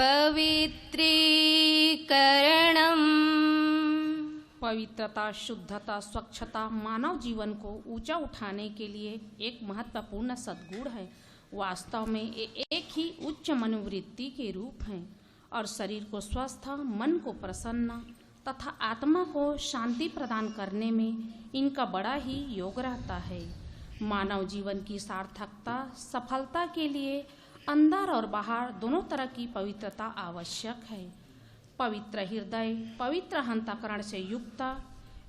पवित्रीकरणम्। पवित्रता, शुद्धता, स्वच्छता मानव जीवन को ऊंचा उठाने के लिए एक महत्वपूर्ण सद्गुण है। वास्तव में एक ही उच्च मनोवृत्ति के रूप हैं और शरीर को स्वस्थ, मन को प्रसन्न तथा आत्मा को शांति प्रदान करने में इनका बड़ा ही योग रहता है। मानव जीवन की सार्थकता, सफलता के लिए अंदर और बाहर दोनों तरह की पवित्रता आवश्यक है। पवित्र हृदय, पवित्र अंतःकरण से युक्त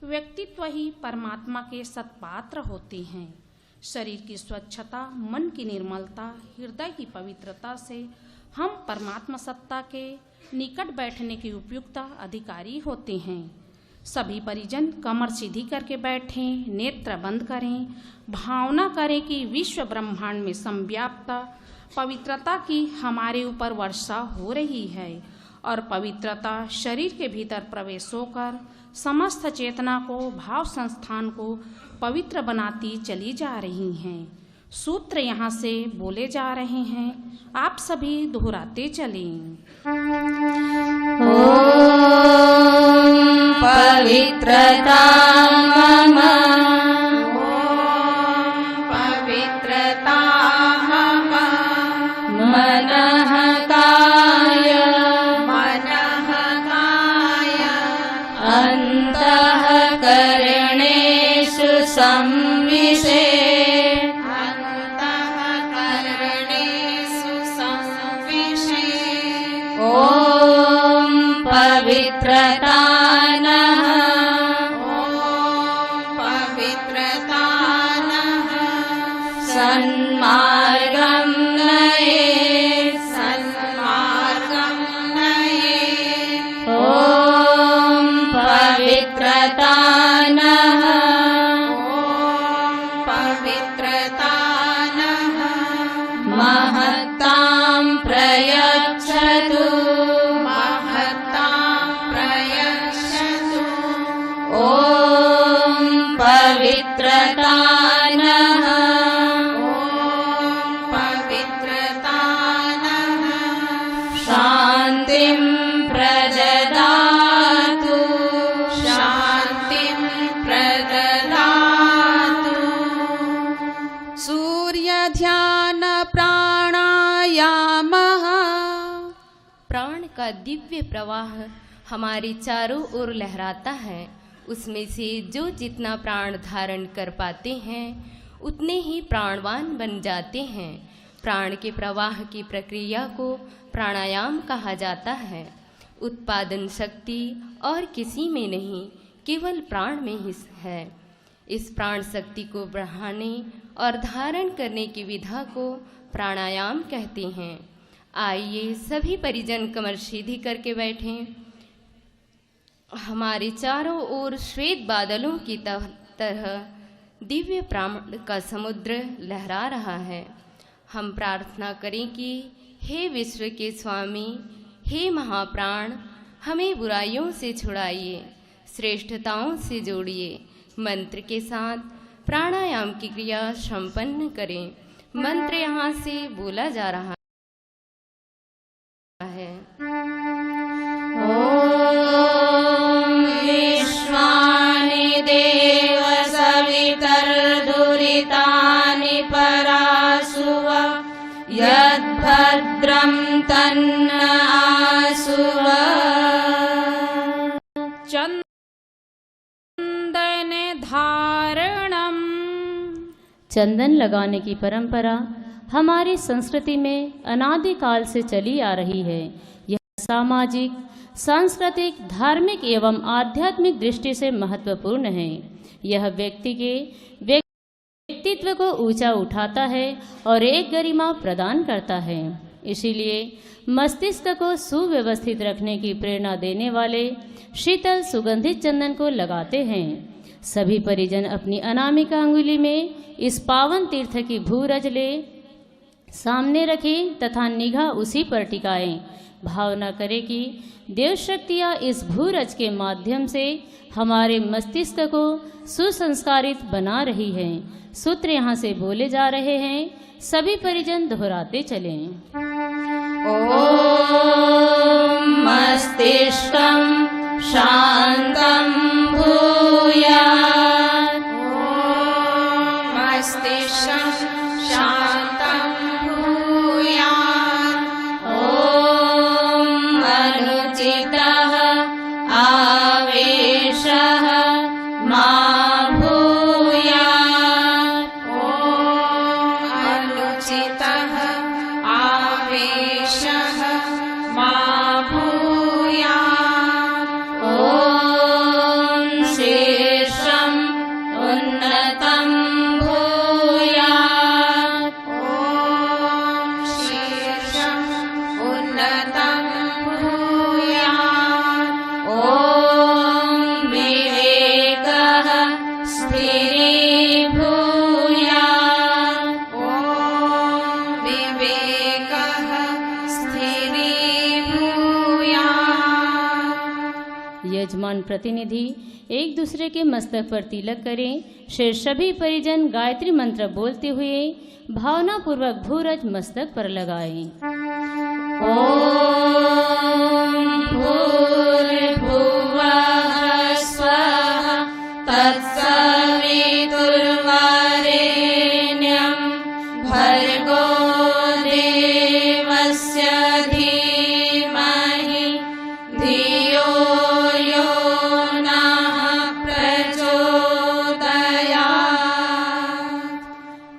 व्यक्तित्व ही परमात्मा के सत्पात्र होते हैं। शरीर की स्वच्छता, मन की निर्मलता, हृदय की पवित्रता से हम परमात्मा सत्ता के निकट बैठने के उपयुक्त अधिकारी होते हैं। सभी परिजन कमर सीधी करके बैठें, नेत्र बंद करें, भावना करें कि विश्व ब्रह्मांड में संव्याप्त पवित्रता की हमारे ऊपर वर्षा हो रही है और पवित्रता शरीर के भीतर प्रवेश होकर समस्त चेतना को, भाव संस्थान को पवित्र बनाती चली जा रही हैं। सूत्र यहाँ से बोले जा रहे हैं, आप सभी दोहराते चलें। ओम पवित्रता मम, पवित्रता मम, मनः काय अन्तःकरणेषु संविशे। ओम पवित्रता नः, सन्मार्गं नये, ओम पवित्रता नः, महत्तां प्रयच्छतु, ओम पवित्रता नः, शान्तिं प्रददातु, सूर्य ध्यान प्राणायामः। प्राण का दिव्य प्रवाह हमारे चारों ओर लहराता है। उसमें से जो जितना प्राण धारण कर पाते हैं उतने ही प्राणवान बन जाते हैं। प्राण के प्रवाह की प्रक्रिया को प्राणायाम कहा जाता है। उत्पादन शक्ति और किसी में नहीं, केवल प्राण में ही है। इस प्राण शक्ति को बढ़ाने और धारण करने की विधा को प्राणायाम कहते हैं। आइए सभी परिजन कमर सीधी करके बैठें। हमारे चारों ओर श्वेत बादलों की तरह दिव्य प्राण का समुद्र लहरा रहा है। हम प्रार्थना करें कि हे विश्व के स्वामी, हे महाप्राण, हमें बुराइयों से छुड़ाइए, श्रेष्ठताओं से जोड़िए। मंत्र के साथ प्राणायाम की क्रिया संपन्न करें। मंत्र यहाँ से बोला जा रहा है। ओम विश्वानि देव सवितर्दुरितानि परासुव, यद्भद्रं तन्न आसुव। चंदन धारणम। चंदन लगाने की परंपरा हमारी संस्कृति में अनादिकाल से चली आ रही है। यह सामाजिक, सांस्कृतिक, धार्मिक एवं आध्यात्मिक दृष्टि से महत्वपूर्ण है। यह व्यक्ति के व्यक्तित्व को ऊंचा उठाता है और एक गरिमा प्रदान करता है। इसीलिए मस्तिष्क को सुव्यवस्थित रखने की प्रेरणा देने वाले शीतल सुगंधित चंदन को लगाते हैं। सभी परिजन अपनी अनामिका अंगुली में इस पावन तीर्थ की भूरज ले सामने रखें तथा निगाह उसी पर टिकाएं। भावना करें कि देव शक्तियाँ इस भूरज के माध्यम से हमारे मस्तिष्क को सुसंस्कारित बना रही हैं। सूत्र यहाँ से बोले जा रहे हैं, सभी परिजन दोहराते चलें। ओम मस्तिष्कं शान्तं भूयात् मस्तिष्कं शान्तं भूयात् ॐ अनुचितः आवेशः मा भूयात् ॐ अनुचितः आवेशः मा भूयात् ॐ शीर्षम् उन्नतं भूयात् ॐ शीर्षम् उन्नतं भूयात् ॐ विवेकः स्थिरीभूयात् ॐ विवेकः स्थिरीभूयात् यजमान प्रतिनिधि एक दूसरे के मस्तक पर तिलक करें। शेष सभी परिजन गायत्री मंत्र बोलते हुए भावनापूर्वक भूरज मस्तक पर लगाएं। ॐ भूर्भुवः स्वः तत्सवितुर्वरेण्यं भर्गो देवस्य धीमहि धियो यो नः प्रचोदयात्।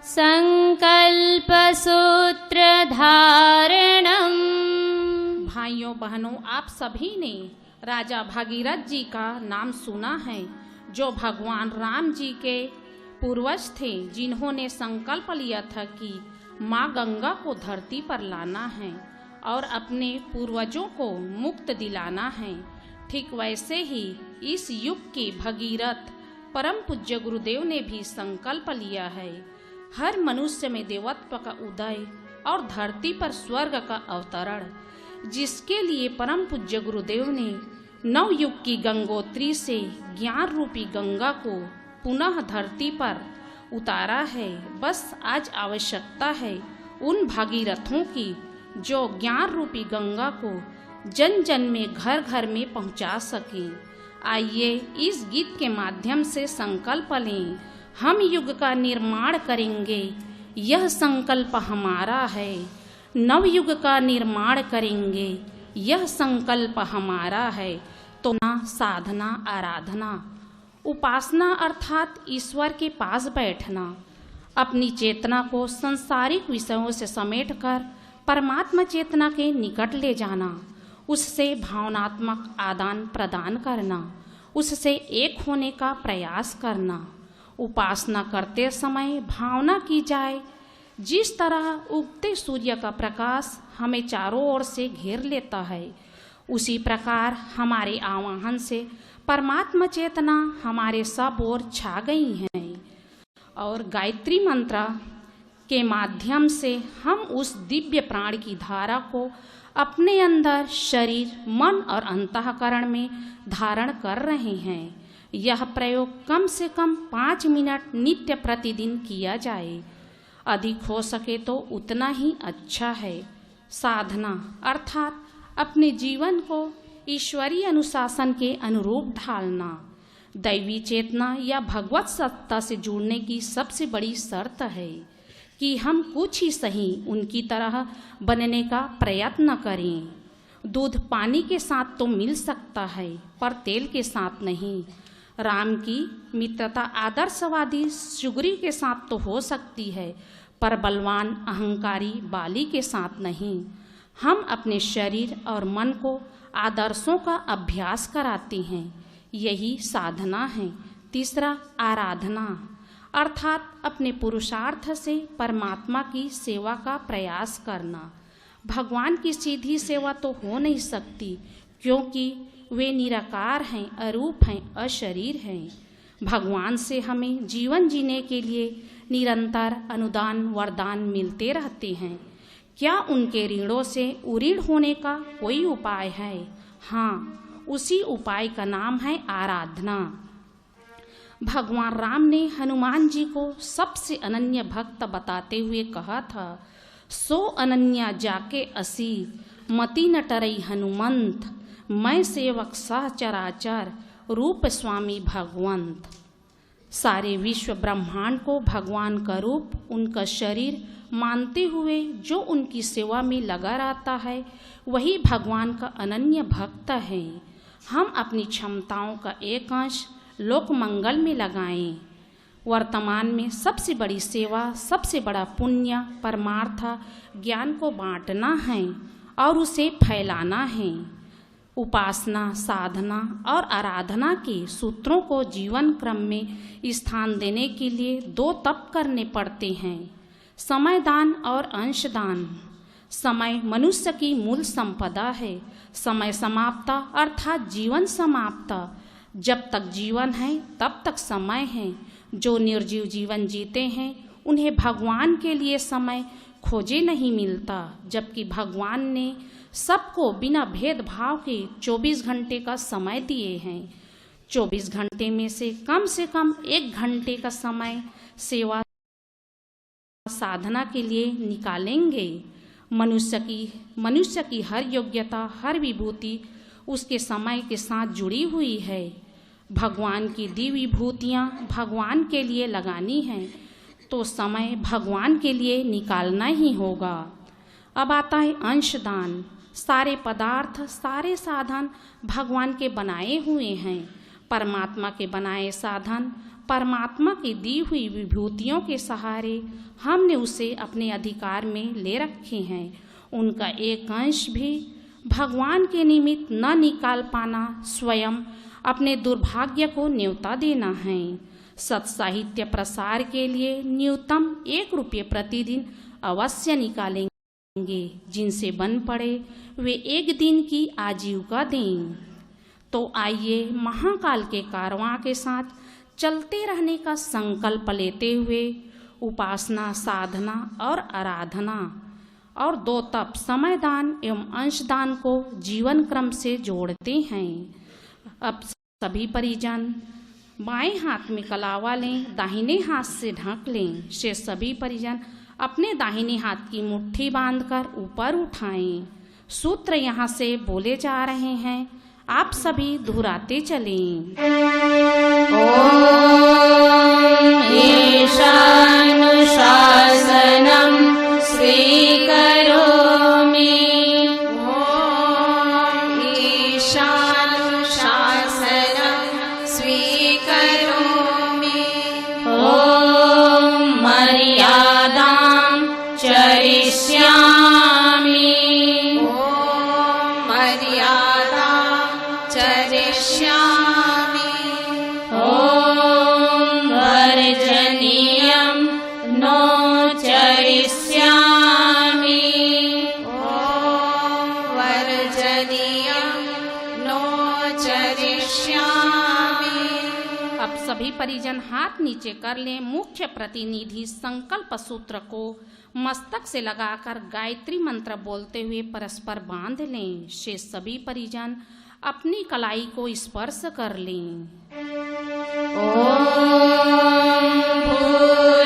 संकल्प सूत्र धारणम। भाइयों बहनों, आप सभी ने राजा भागीरथ जी का नाम सुना है, जो भगवान राम जी के पूर्वज थे, जिन्होंने संकल्प लिया था कि माँ गंगा को धरती पर लाना है और अपने पूर्वजों को मुक्त दिलाना है। ठीक वैसे ही इस युग के भगीरथ परम पूज्य गुरुदेव ने भी संकल्प लिया है, हर मनुष्य में देवत्व का उदय और धरती पर स्वर्ग का अवतरण, जिसके लिए परम पूज्य गुरुदेव ने नवयुग की गंगोत्री से ज्ञान रूपी गंगा को पुनः धरती पर उतारा है। बस आज आवश्यकता है उन भागीरथों की, जो ज्ञान रूपी गंगा को जन जन में घर घर में पहुंचा सकें। आइए इस गीत के माध्यम से संकल्प लें, हम युग का निर्माण करेंगे, यह संकल्प हमारा है। नवयुग का निर्माण करेंगे, यह संकल्प हमारा है। तो ना साधना आराधना, उपासना अर्थात ईश्वर के पास बैठना, अपनी चेतना को सांसारिक विषयों से समेटकर परमात्मा चेतना के निकट ले जाना, उससे भावनात्मक आदान प्रदान करना, उससे एक होने का प्रयास करना। उपासना करते समय भावना की जाए, जिस तरह उगते सूर्य का प्रकाश हमें चारों ओर से घेर लेता है, उसी प्रकार हमारे आवाहन से परमात्मा चेतना हमारे सब ओर छा गई है और गायत्री मंत्र के माध्यम से हम उस दिव्य प्राण की धारा को अपने अंदर शरीर, मन और अंतःकरण में धारण कर रहे हैं। यह प्रयोग कम से कम 5 मिनट नित्य प्रतिदिन किया जाए, अधिक हो सके तो उतना ही अच्छा है। साधना अर्थात अपने जीवन को ईश्वरीय अनुशासन के अनुरूप ढालना, दैवी चेतना या भगवत सत्ता से जुड़ने की सबसे बड़ी शर्त है कि हम कुछ ही सही उनकी तरह बनने का प्रयत्न करें। दूध पानी के साथ तो मिल सकता है, पर तेल के साथ नहीं। राम की मित्रता आदर्शवादी सुग्रीव के साथ तो हो सकती है, पर बलवान अहंकारी बाली के साथ नहीं। हम अपने शरीर और मन को आदर्शों का अभ्यास कराते हैं, यही साधना है। तीसरा आराधना अर्थात अपने पुरुषार्थ से परमात्मा की सेवा का प्रयास करना। भगवान की सीधी सेवा तो हो नहीं सकती, क्योंकि वे निराकार हैं, अरूप हैं, अशरीर हैं। भगवान से हमें जीवन जीने के लिए निरंतर अनुदान वरदान मिलते रहते हैं। क्या उनके ऋणों से उऋण होने का कोई उपाय है? हाँ, उसी उपाय का नाम है आराधना। भगवान राम ने हनुमान जी को सबसे अनन्य भक्त बताते हुए कहा था, सो अनन्या जाके असीर मति न टरई हनुमंत, मैं सेवक सहचराचर रूप स्वामी भगवंत। सारे विश्व ब्रह्मांड को भगवान का रूप, उनका शरीर मानते हुए जो उनकी सेवा में लगा रहता है वही भगवान का अनन्य भक्त है। हम अपनी क्षमताओं का एक अंश लोक मंगल में लगाएं। वर्तमान में सबसे बड़ी सेवा, सबसे बड़ा पुण्य, परमार्थ ज्ञान को बांटना है और उसे फैलाना है। उपासना, साधना और आराधना के सूत्रों को जीवन क्रम में स्थान देने के लिए 2 तप करने पड़ते हैं, समय दान और अंश दान। समय मनुष्य की मूल संपदा है। समय समाप्त अर्थात जीवन समाप्त। जब तक जीवन है तब तक समय है। जो निर्जीव जीवन जीते हैं उन्हें भगवान के लिए समय खोजे नहीं मिलता, जबकि भगवान ने सबको बिना भेदभाव के 24 घंटे का समय दिए हैं। 24 घंटे में से कम 1 घंटे का समय सेवा साधना के लिए निकालेंगे। मनुष्य की हर योग्यता, हर विभूति उसके समय के साथ जुड़ी हुई है। भगवान की दी विभूतियाँ भगवान के लिए लगानी हैं तो समय भगवान के लिए निकालना ही होगा। अब आता है अंशदान। सारे पदार्थ, सारे साधन भगवान के बनाए हुए हैं। परमात्मा के बनाए साधन परमात्मा की दी हुई विभूतियों के सहारे हमने उसे अपने अधिकार में ले रखे हैं। उनका एक अंश भी भगवान के निमित्त न निकाल पाना स्वयं अपने दुर्भाग्य को न्योता देना है। सत साहित्य प्रसार के लिए न्यूनतम 1 रुपये प्रतिदिन अवश्य निकालेंगे। जिनसे बन पड़े वे 1 दिन की आजीविका दें। तो आइए महाकाल के कारवां के साथ चलते रहने का संकल्प लेते हुए उपासना, साधना और आराधना और 2 तप, समय दान एवं अंशदान को जीवन क्रम से जोड़ते हैं। अब सभी परिजन बाएं हाथ में कलावा लें, दाहिने हाथ से ढक लें। शेष सभी परिजन अपने दाहिने हाथ की मुट्ठी बांधकर ऊपर उठाएं। सूत्र यहाँ से बोले जा रहे हैं, आप सभी दोहराते चलें। ईशानुशासनं स्वीकरोमि। ईशानुशासनं स्वीकरोमि। ॐ मर्यादां चरिष्यामि। ॐ मर्यादां चरिष्यामि। ॐ वर्जनीयं नो चरिष्यामि। ॐ वर्जनीयं नो चरिष्यामि। अब सभी परिजन हाथ नीचे कर लें। मुख्य प्रतिनिधि संकल्प सूत्र को मस्तक से लगाकर गायत्री मंत्र बोलते हुए परस्पर बांध लें। शेष सभी परिजन अपनी कलाई को स्पर्श कर लें।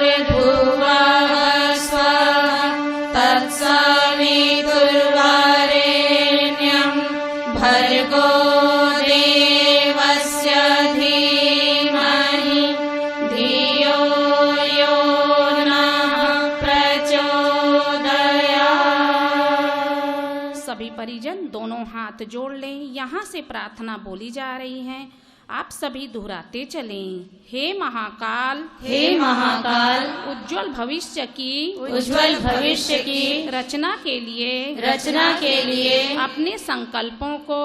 भूर्भुवः स्वः तत्सवितुर्वरेण्यं भर्गो देवस्य धीमहि धियो यो नः प्रचोदयात्। सभी परिजन दोनों हाथ जोड़ लें। यहाँ से प्रार्थना बोली जा रही है, आप सभी दोहराते चलें। हे महाकाल, हे महाकाल, उज्जवल भविष्य की रचना के लिए अपने संकल्पों को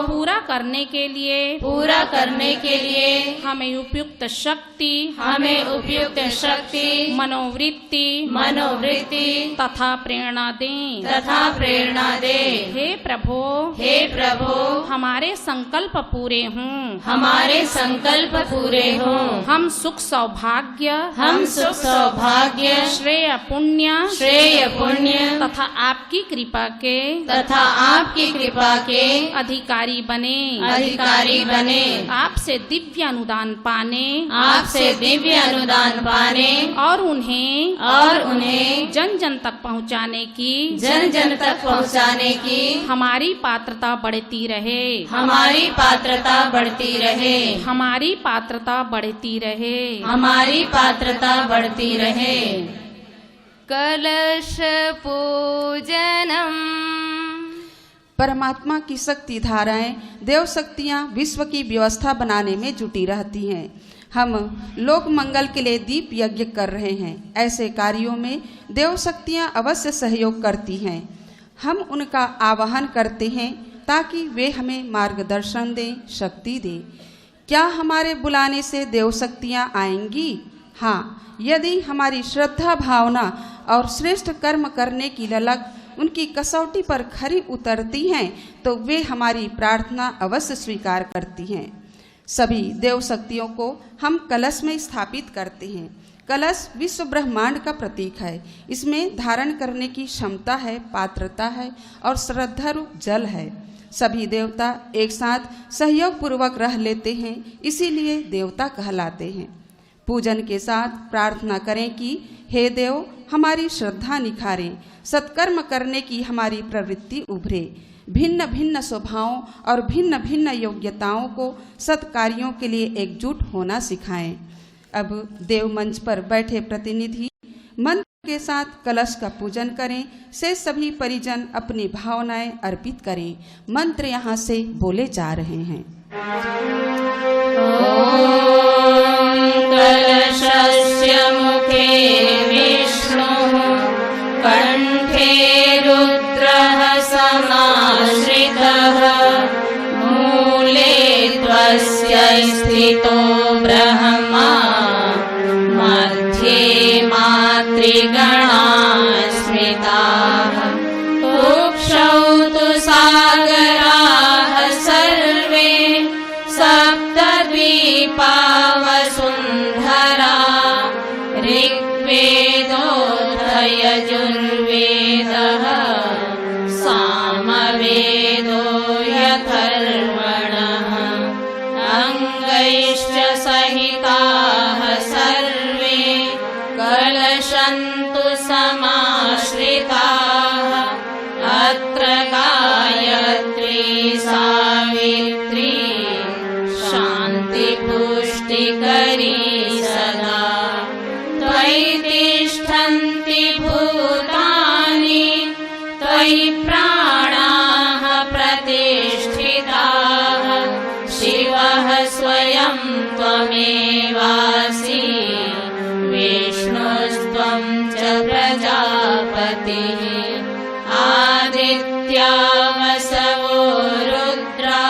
पूरा करने के लिए हमें उपयुक्त शक्ति मनोवृत्ति तथा प्रेरणा दें। हे प्रभो हमारे संकल्प संकल्प पूरे हों, हमारे संकल्प पूरे हों, हम सुख सौभाग्य, हम सुख सौभाग्य, श्रेय पुण्य, श्रेय पुण्य तथा आपकी कृपा के, तथा आपकी कृपा के अधिकारी बने, अधिकारी बने, आपसे दिव्य अनुदान पाने, आपसे दिव्य अनुदान पाने और उन्हें जन जन तक पहुँचाने की, जन जन तक पहुँचाने की हमारी पात्रता बढ़ती रहे, हमारी पात्रता बढ़ती रहे, हमारी पात्रता बढ़ती रहे। हमारी पात्रता बढ़ती रहे। कलश पूजनम। परमात्मा की शक्ति धाराएं, देव शक्तियां विश्व की व्यवस्था बनाने में जुटी रहती हैं। हम लोक मंगल के लिए दीप यज्ञ कर रहे हैं। ऐसे कार्यों में देव शक्तियां अवश्य सहयोग करती हैं। हम उनका आवाहन करते हैं ताकि वे हमें मार्गदर्शन दें, शक्ति दें। क्या हमारे बुलाने से देव शक्तियाँ आएंगी? हाँ, यदि हमारी श्रद्धा भावना और श्रेष्ठ कर्म करने की ललक उनकी कसौटी पर खरी उतरती हैं तो वे हमारी प्रार्थना अवश्य स्वीकार करती हैं। सभी देव शक्तियों को हम कलश में स्थापित करते हैं। कलश विश्व ब्रह्मांड का प्रतीक है। इसमें धारण करने की क्षमता है, पात्रता है और श्रद्धा रूप जल है। सभी देवता एक साथ सहयोग पूर्वक रह लेते हैं, इसीलिए देवता कहलाते हैं। पूजन के साथ प्रार्थना करें कि हे देव, हमारी श्रद्धा निखारें, सत्कर्म करने की हमारी प्रवृत्ति उभरे, भिन्न भिन्न स्वभावों और भिन्न भिन्न योग्यताओं को सत्कार्यों के लिए एकजुट होना सिखाएं। अब देव मंच पर बैठे प्रतिनिधि मंत्र के साथ कलश का पूजन करें। से सभी परिजन अपनी भावनाएं अर्पित करें। मंत्र यहाँ से बोले जा रहे हैं। कलशस्य मुखे विष्णुः कण्ठे रुद्रः समाश्रितः मूले त्वस्य स्थितो ब्रह्मा मध्ये मातृगणाः स्मृताः कुक्षौ तु सागराः सर्वे सप्तद्वीपा वसुन्धरा ऋग्वेदोऽथ यजुर्वेदः सामवेदो यथर्वणः अङ्गैश्च सहिताः सर्वे कलशन्तु समाश्रिताः अत्र गायत्री सावित्री शान्तिपुष्टिकरी सदा त्वयि तिष्ठन्ति भूतानि त्वयि प्राणाः प्रतिष्ठिताः शिवः स्वयं त्वमेवासि विष्णुस्त्वं च प्रजापतिः आदित्या वसवो रुद्रा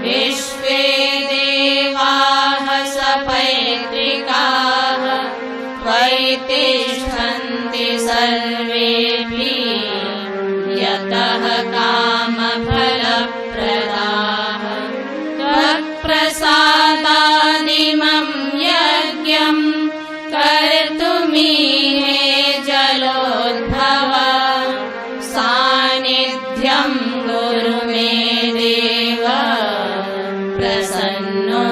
विश्वे देवाः सपैत्रिकाः त्वयि तिष्ठन्ति सर्वेऽपि यतः कामफलप्रदाः त्वत्प्रसादादिमं यज्ञं कर्तुमीहे जलोद्भव सान्निध्यं गुरु मे देव प्रसन्नो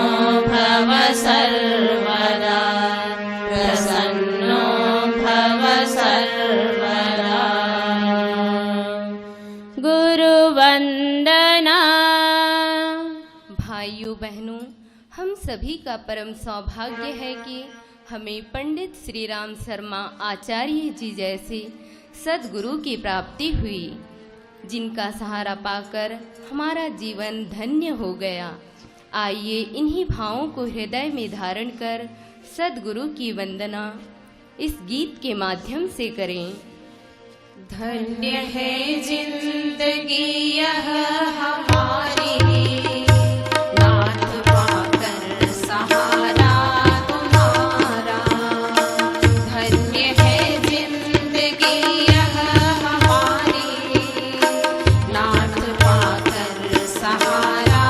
भव सर्वदा प्रसन्नो भव सर्वदा। गुरुवंदना। भाइयों बहनों, हम सभी का परम सौभाग्य है कि हमें पंडित श्री राम शर्मा आचार्य जी जैसे सद्गुरु की प्राप्ति हुई, जिनका सहारा पाकर हमारा जीवन धन्य हो गया। आइए इन्हीं भावों को हृदय में धारण कर सद्गुरु की वंदना इस गीत के माध्यम से करें। धन्य है जिंदगी यह हमारी, नाथ पाकर सहारा तुम्हारा। धन्य है जिंदगी यह हमारी, नाथ पाकर सहारा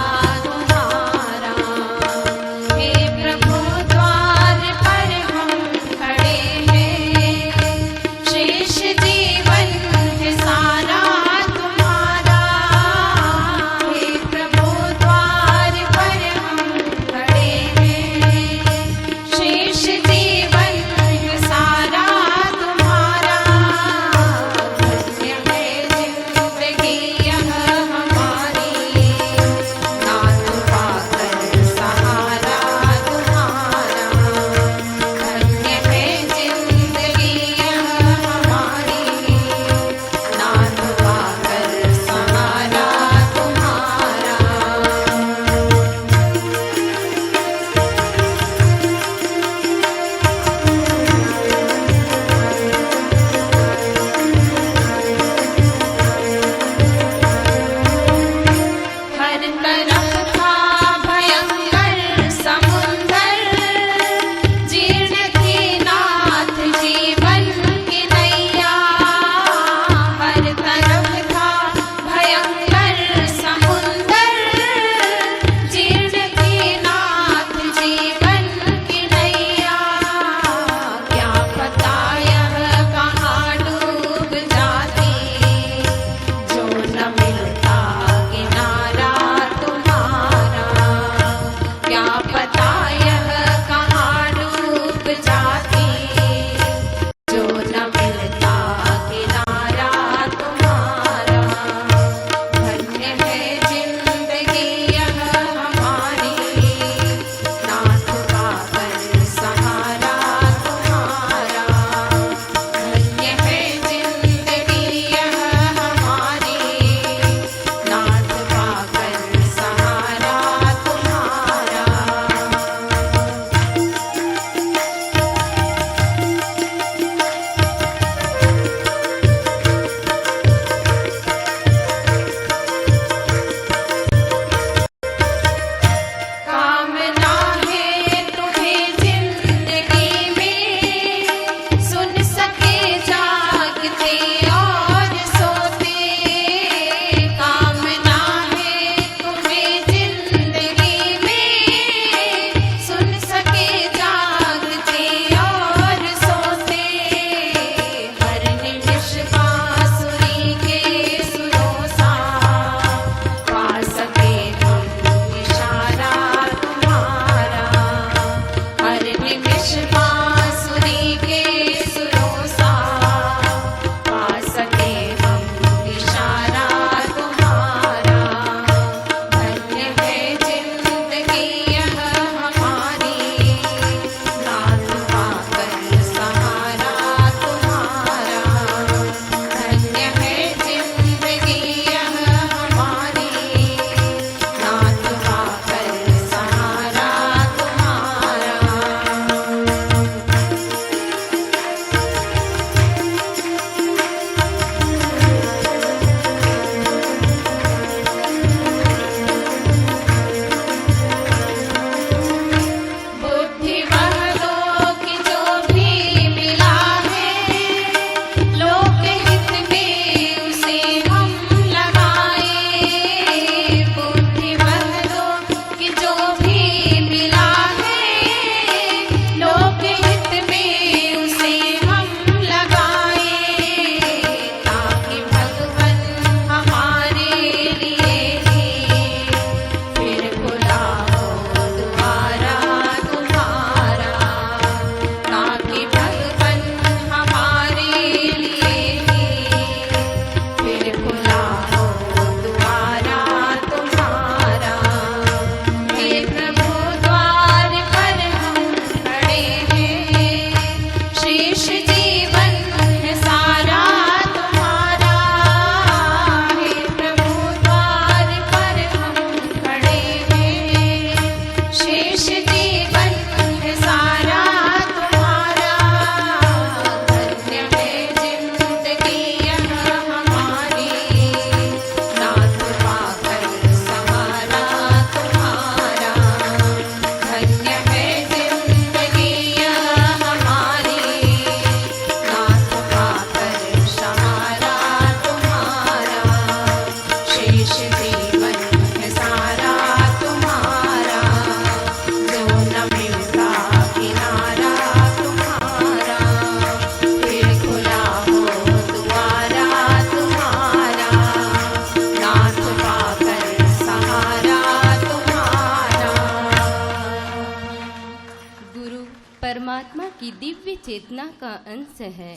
की दिव्य चेतना का अंश है।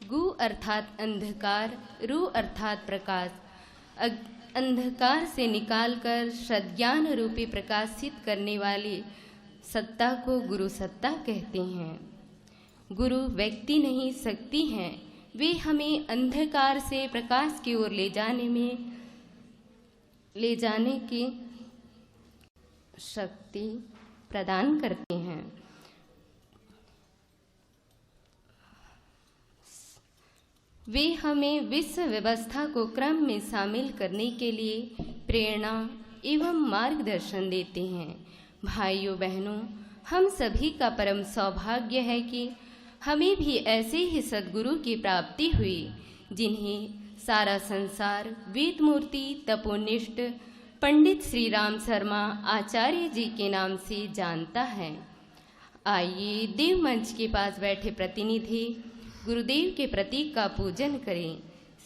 गु अर्थात अंधकार, रु अर्थात प्रकाश। अंधकार से निकालकर सद्ज्ञान रूपी प्रकाशित करने वाली सत्ता को गुरु सत्ता कहते हैं। गुरु व्यक्ति नहीं, शक्ति हैं। वे हमें अंधकार से प्रकाश की ओर ले जाने की शक्ति प्रदान करते हैं। वे हमें विश्व व्यवस्था को क्रम में शामिल करने के लिए प्रेरणा एवं मार्गदर्शन देते हैं। भाइयों बहनों, हम सभी का परम सौभाग्य है कि हमें भी ऐसे ही सद्गुरु की प्राप्ति हुई, जिन्हें सारा संसार वेदमूर्ति तपोनिष्ठ पंडित श्री राम शर्मा आचार्य जी के नाम से जानता है। आइए देव मंच के पास बैठे प्रतिनिधि गुरुदेव के प्रतीक का पूजन करें।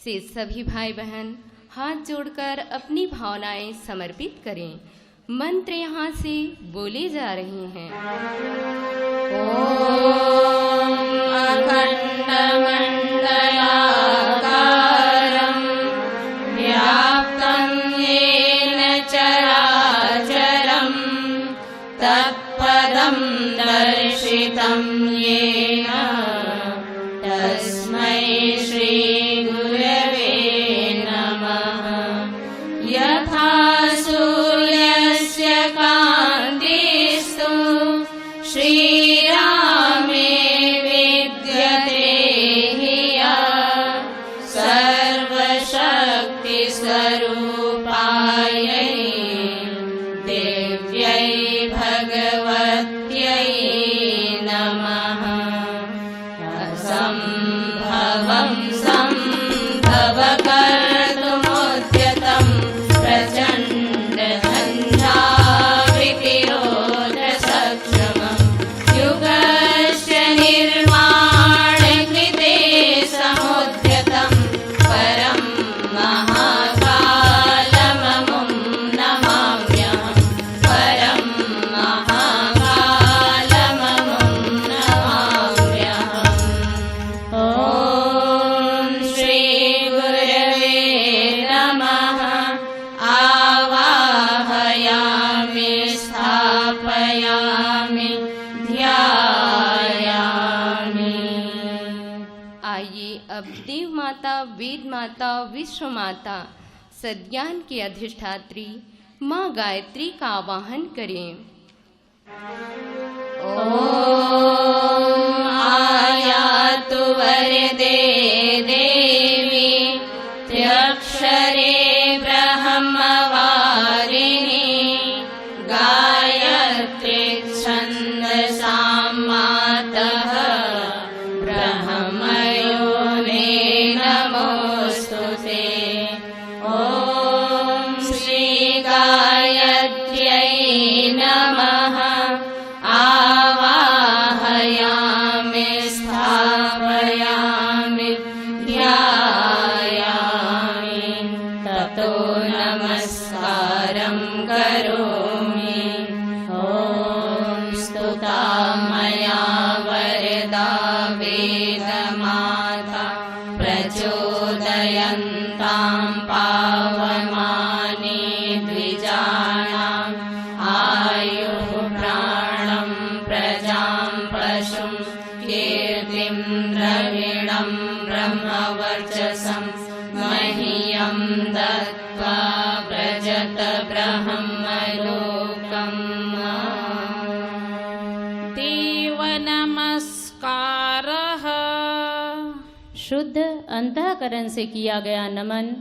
से सभी भाई बहन हाथ जोड़कर अपनी भावनाएं समर्पित करें। मंत्र यहाँ से बोले जा रहे हैं। ॐ अखण्डमण्डलाकारं व्याप्तं येन चराचरं तत्पदं दर्शितं येन तस्मै श्रीगुरवे नमः। यथा सूर्यस्य कान्तिस्तु श्रीरामे विद्यते ह्यः सर्वशक्तिस्वरूपायै देव्यै भगवत्यै नमः। असम्भवं सम्भवकर्तुमुद्यतं प्रचण्डझञ्झावितिरोधसक्षमं युगस्य निर्माणकृते समुद्यतं परं महाकालममुं नमाम्यहं। परं महाकालममुं नमाम्यहम्। ॐ श्रीगुरवे नमः। आवाहयामि स्थापयामि ध्यायामि। आइए अब देव माता, वेद माता, विश्व माता, सद्ज्ञान की अधिष्ठात्री माँ गायत्री का आवाहन करें। ॐ आयातु वरदे देवी त्र्यक्षरे ब्रह्मवारिणि गायत्री छन्दसां मातः ब्रह्मयोने नमोऽस्तुते। ॐ श्रीगायत्र्यै नमः। आवाहयामि स्थापयामि ध्यायामि। ततो नमस्कारं करोमि। ॐ स्तुता मया वरदा वेदमाता प्रचोदयन्तां पावमानि द्विजानाम् आयुः प्राणं प्रजां पशुं कीर्तिं द्रविणं ब्रह्मवर्चसं मह्यं दत्त्वा व्रजत ब्रह्मलोकम्। देव नमस्कारः। शुद्ध अंतःकरण से किया गया नमन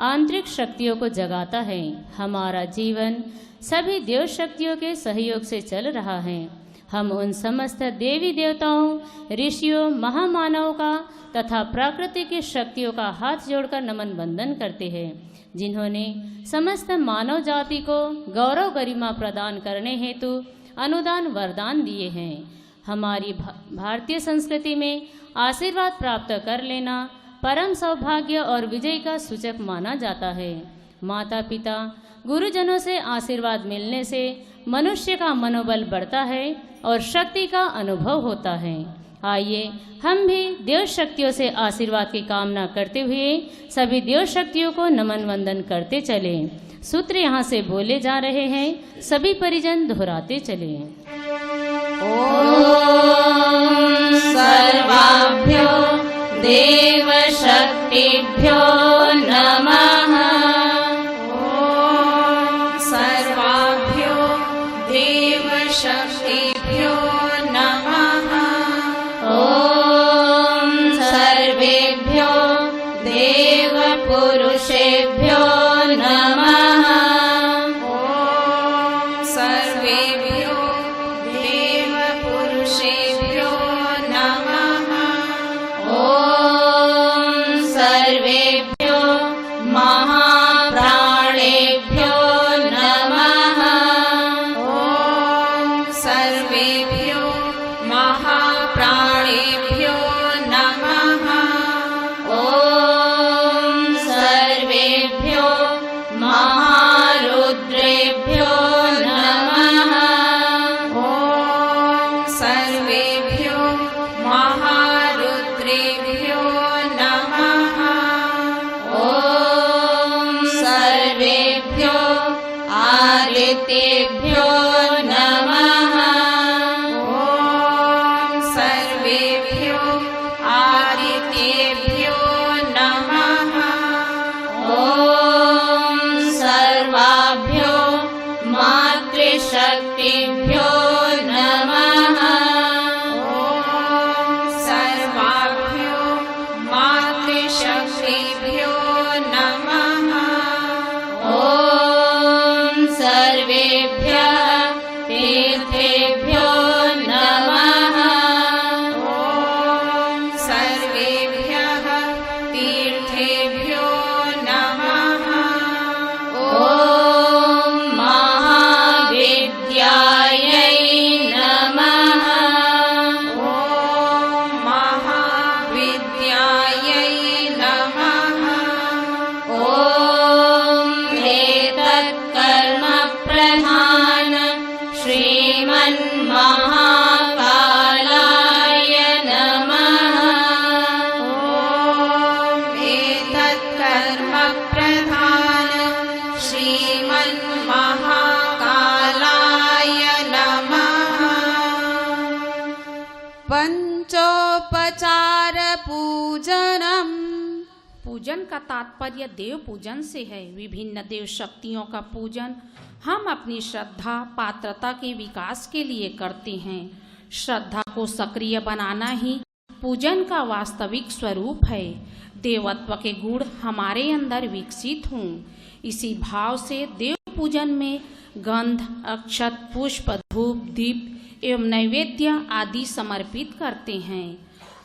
आंतरिक शक्तियों को जगाता है। हमारा जीवन सभी देव शक्तियों के सहयोग से चल रहा है। हम उन समस्त देवी देवताओं, ऋषियों, महामानवों का तथा प्रकृति की शक्तियों का हाथ जोड़कर नमन वंदन करते हैं, जिन्होंने समस्त मानव जाति को गौरव गरिमा प्रदान करने हेतु अनुदान वरदान दिए हैं। हमारी भारतीय संस्कृति में आशीर्वाद प्राप्त कर लेना परम सौभाग्य और विजय का सूचक माना जाता है। माता पिता गुरुजनों से आशीर्वाद मिलने से मनुष्य का मनोबल बढ़ता है और शक्ति का अनुभव होता है। आइए हम भी देव शक्तियों से आशीर्वाद की कामना करते हुए सभी देव शक्तियों को नमन वंदन करते चले। सूत्र यहाँ से बोले जा रहे हैं, सभी परिजन दोहराते चले। ॐ सर्वाभ्यो देवशक्तिभ्यो नमः। ॐ सर्वाभ्यो देवशक्तिभ्यो नमः। ॐ सर्वेभ्यो देवपुरुषेभ्यो नमः। ॐ सर्वेभ्यो देवपुरुषेभ्यो नमः। ॐ सर्वेभ्यो महाप्राणेभ्यो नमः। ॐ सर्वेभ्यो महाप्राणेभ्यो नमः। ॐ सर्वेभ्यो महारुद्रेभ्यो नमः। ॐ सर्वेभ्यो महारुद्रेभ्यो नमः। ॐ सर्वेभ्यो आदित्येभ्यो नमः। ॐ सर्वेभ्यो आदित्येभ्यो नमः। ॐ सर्वाभ्यो मातृशक्तिभ्यो नमः। ॐ सर्वाभ्यो मातृशक्तिभ्यो नमः। ॐ सर्वेभ्यः तीर्थेभ्यो नमः। ॐ सर्वेभ्यः तीर्थेभ्यो नमः। ॐ महाविद्यायै नमः। ॐ महाविद्यायै नमः। ॐ एतत्कर्म प्रधान श्रीमन्महाकालाय नमः। ॐ एतत्कर्म प्रधान श्रीमन्महाकालाय नमः। पंचोपचार पूजनम। पूजन का तात्पर्य देव पूजन से है। विभिन्न देव शक्तियों का पूजन हम अपनी श्रद्धा पात्रता के विकास के लिए करते हैं। श्रद्धा को सक्रिय बनाना ही पूजन का वास्तविक स्वरूप है। देवत्व के गुण हमारे अंदर विकसित हों, इसी भाव से देव पूजन में गंध, अक्षत, पुष्प, धूप, दीप एवं नैवेद्य आदि समर्पित करते हैं।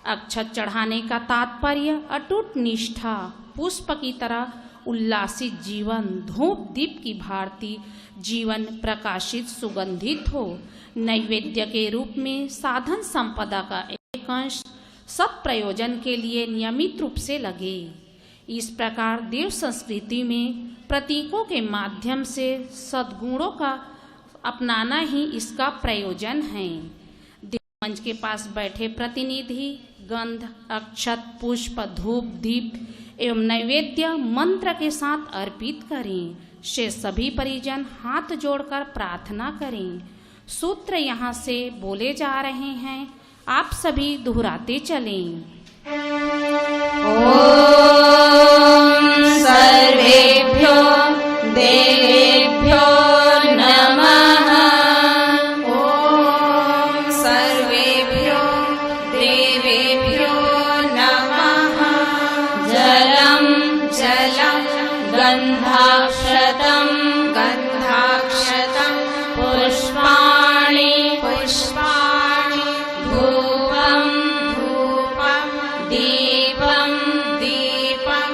अक्षत चढ़ाने का तात्पर्य अटूट निष्ठा, पुष्प की तरह उल्लासित जीवन, धूप दीप की भांति जीवन प्रकाशित सुगंधित हो। नैवेद्य के रूप में साधन संपदा का एक अंश सत प्रयोजन के लिए नियमित रूप से लगे। इस प्रकार देव संस्कृति में प्रतीकों के माध्यम से सद्गुणों का अपनाना ही इसका प्रयोजन है। देव मंच के पास बैठे प्रतिनिधि गंध, अक्षत, पुष्प, धूप, दीप एवं नैवेद्य मंत्र के साथ अर्पित करें। शेष सभी परिजन हाथ जोड़कर प्रार्थना करें। सूत्र यहाँ से बोले जा रहे हैं, आप सभी दोहराते चलें। सर्वेभ्यो देवेभ्यो नमः। ॐ सर्वेभ्यो देवेभ्यो नमः। जलं जलं गन्धाक्षतं गन्धाक्षतं पुष्पाणि पुष्पाणि धूपं धूपं दीपं दीपं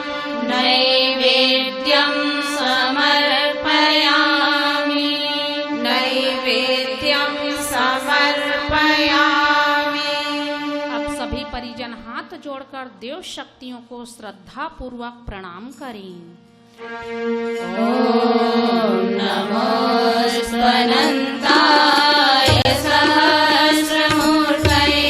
नैवेद्यं समर्पयामि। नैवेद्यं समर्पयामि। अब सभी परिजन हाथ जोड़कर देव शक्तियों को श्रद्धा पूर्वक प्रणाम करें। नमोऽस्त्वनन्ताय सहस्रमूर्तये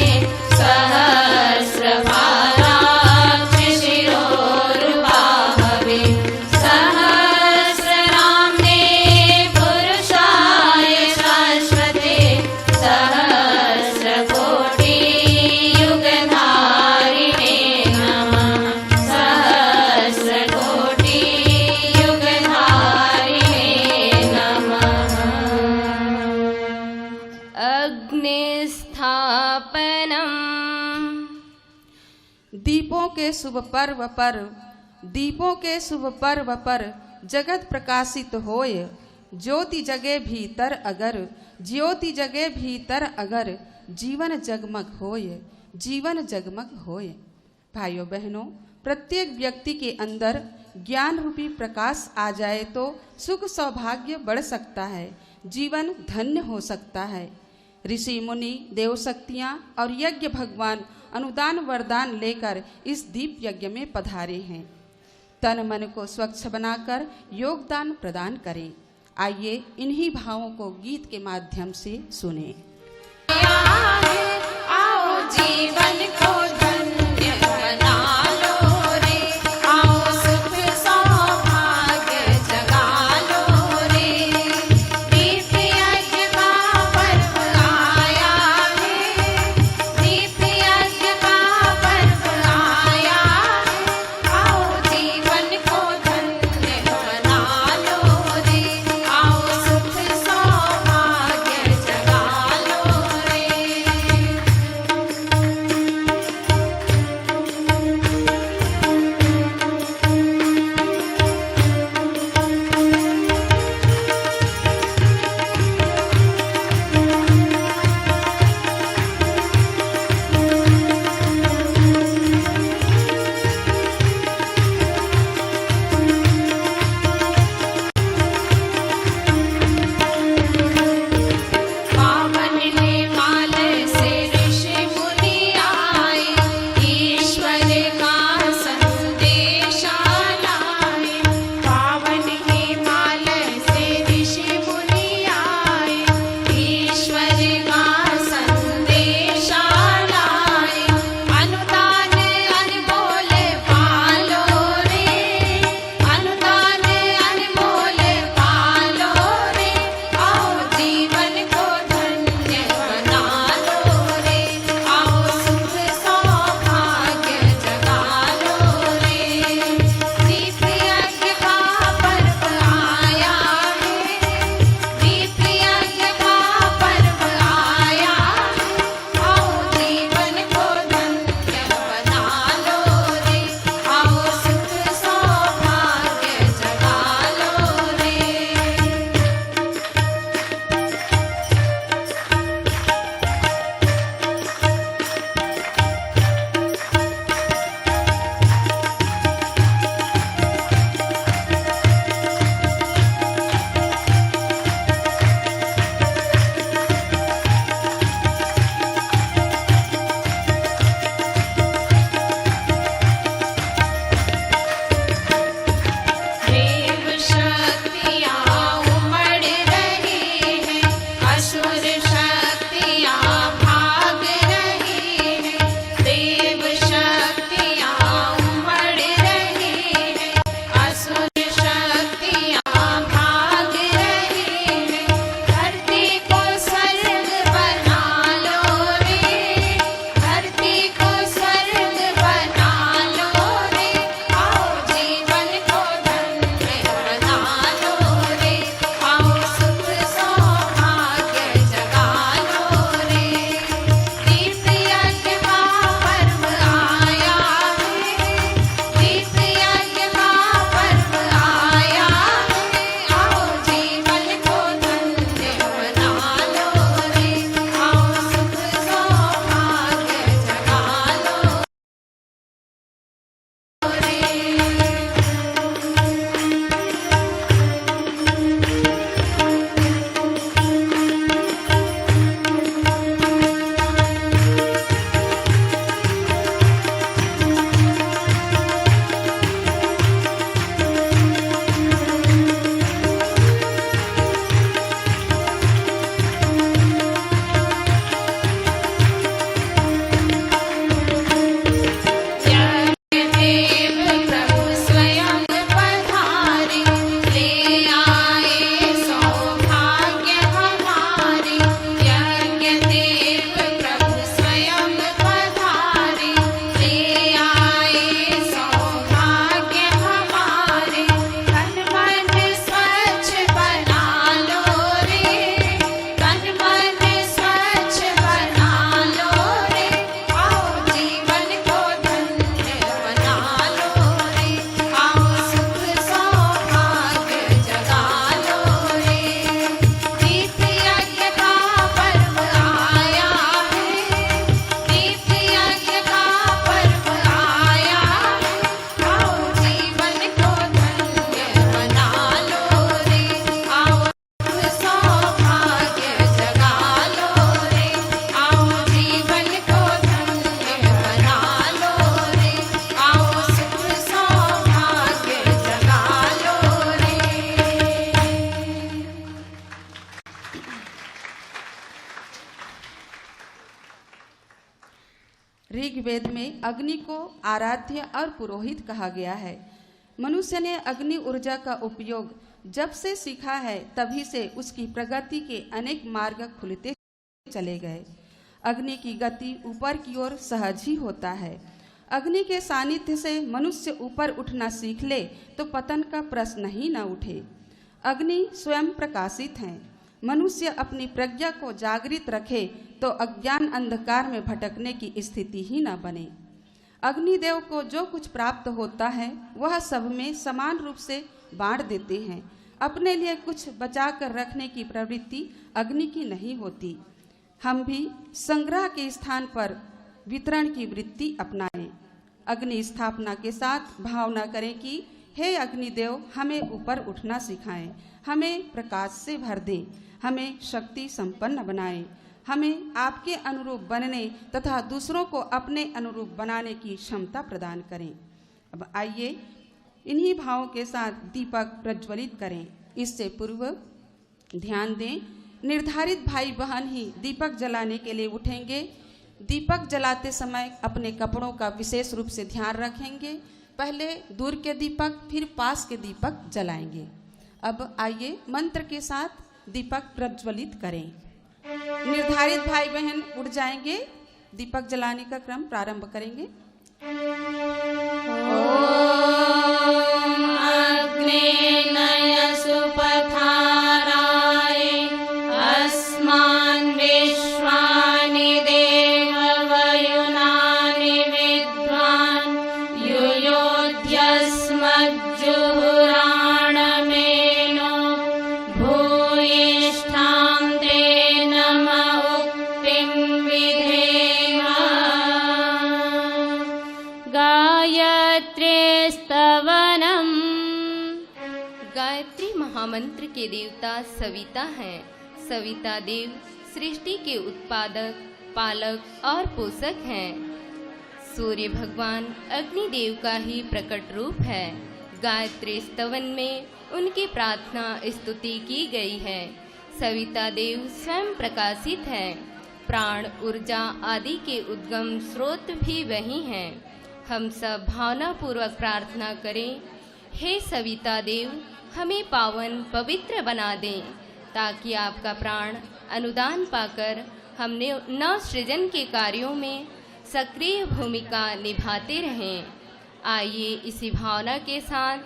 के शुभ पर्व पर, दीपों के शुभ पर्व पर जगत प्रकाशित होय। ज्योति जगे भीतर अगर, ज्योति जगे भीतर अगर, जीवन जगमग होय, जीवन जगमग होय। भाइयों बहनों, प्रत्येक व्यक्ति के अंदर ज्ञान रूपी प्रकाश आ जाए तो सुख सौभाग्य बढ़ सकता है, जीवन धन्य हो सकता है। ऋषि मुनि, देव शक्तियाँ और यज्ञ भगवान अनुदान वरदान लेकर इस दीप यज्ञ में पधारे हैं। तन मन को स्वच्छ बनाकर योगदान प्रदान करें। आइए इन्हीं भावों को गीत के माध्यम से सुने। आओ जीवन को धन्य बना लो रे, आओ सुख सौभाग्य जगा लो रे। दीप यज्ञ का पर्व आया है, दीप यज्ञ का पर्व आया है। आओ जीवन को धन्य बना लो रे, आओ सुख सौभाग्य जगा लो रे। ऋग्वेद में अग्नि को आराध्य और पुरोहित कहा गया है। मनुष्य ने अग्नि ऊर्जा का उपयोग जब से सीखा है तभी से उसकी प्रगति के अनेक मार्ग खुलते चले गए। अग्नि की गति ऊपर की ओर सहज ही होता है। अग्नि के सानिध्य से मनुष्य ऊपर उठना सीख ले तो पतन का प्रश्न ही न उठे। अग्नि स्वयं प्रकाशित है। मनुष्य अपनी प्रज्ञा को जागृत रखे तो अज्ञान अंधकार में भटकने की स्थिति ही न बने। अग्निदेव को जो कुछ प्राप्त होता है वह सब में समान रूप से बांट देते हैं। अपने लिए कुछ बचा कर रखने की प्रवृत्ति अग्नि की नहीं होती। हम भी संग्रह के स्थान पर वितरण की वृत्ति अपनाएं। अग्नि स्थापना के साथ भावना करें कि हे अग्निदेव, हमें ऊपर उठना सिखाएं, हमें प्रकाश से भर दें, हमें शक्ति संपन्न बनाएं, हमें आपके अनुरूप बनने तथा दूसरों को अपने अनुरूप बनाने की क्षमता प्रदान करें। अब आइए इन्हीं भावों के साथ दीपक प्रज्वलित करें। इससे पूर्व ध्यान दें, निर्धारित भाई बहन ही दीपक जलाने के लिए उठेंगे। दीपक जलाते समय अपने कपड़ों का विशेष रूप से ध्यान रखेंगे। पहले दूर के दीपक फिर पास के दीपक जलाएंगे। अब आइए मंत्र के साथ दीपक प्रज्वलित करें। निर्धारित भाई बहन उठ जाएंगे। दीपक जलाने का क्रम प्रारंभ करेंगे। अग्नेनय सुपथाराय अस्मान् विश्वानि देववयुनानि विद्वान् युयोध्यस्मज्जुहुराणमेनो भूयिष्ठां ते नम उक्तिं विधेम। गायत्री स्तवनम। गायत्री महामंत्र के देवता सविता हैं। सविता देव सृष्टि के उत्पादक, पालक और पोषक हैं। सूर्य भगवान अग्निदेव का ही प्रकट रूप है। गायत्री स्तवन में उनकी प्रार्थना स्तुति की गई है। सविता देव स्वयं प्रकाशित है। प्राण, ऊर्जा आदि के उद्गम स्रोत भी वही हैं। हम सब भावना पूर्वक प्रार्थना करें, हे सविता देव, हमें पावन पवित्र बना दें ताकि आपका प्राण अनुदान पाकर हमने नव सृजन के कार्यों में सक्रिय भूमिका निभाते रहें। आइए इसी भावना के साथ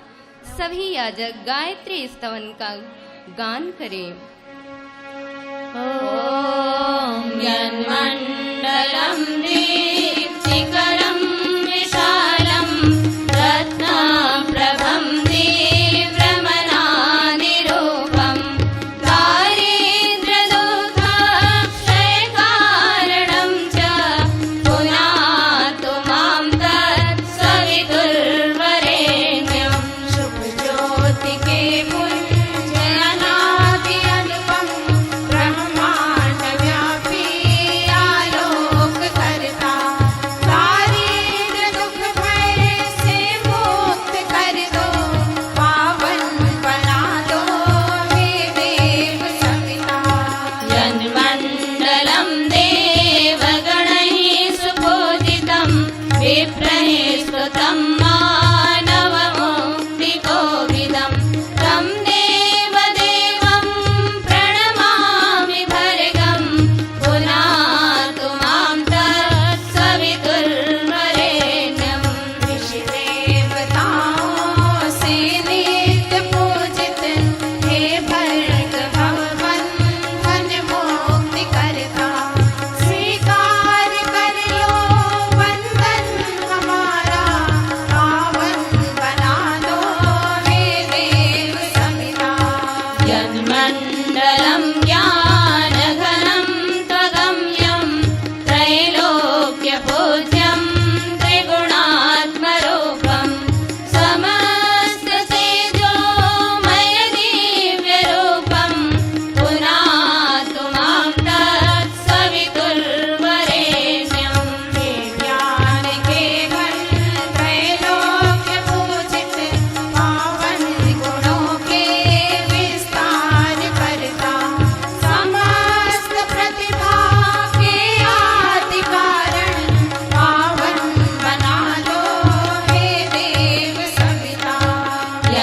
सभी याजक गायत्री स्तवन का गान करें। ॐ यन्मण्डलं दीप्तिकरं विशालं रत्नप्रभं दीव्रमनादिरूपं दारिद्र्यदुःखक्षयकारणं च पुनातु मां तत्सवितुर्वरेण्यं शुभज्योतिके पुञ्जनादि अनुपम ब्रह्माण्ड व्यापी आलोक करता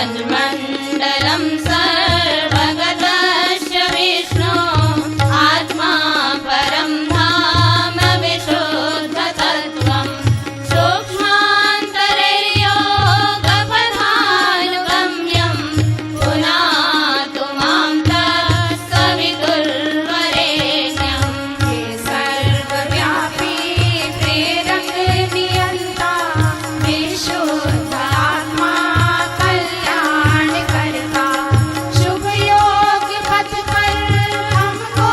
जन्मण्डलं सर्वगतस्य विष्णु आत्मा परं धाम विशुद्धतत्त्वं सूक्ष्मान्तरैर्योगपथानुगम्यं पुनातु मां तत्सवितुर्वरेण्यम् हे सर्वव्यापी प्रेरक नियंता विशुद्ध आत्मा कल्याण करता शुभ योग पथ पर हमको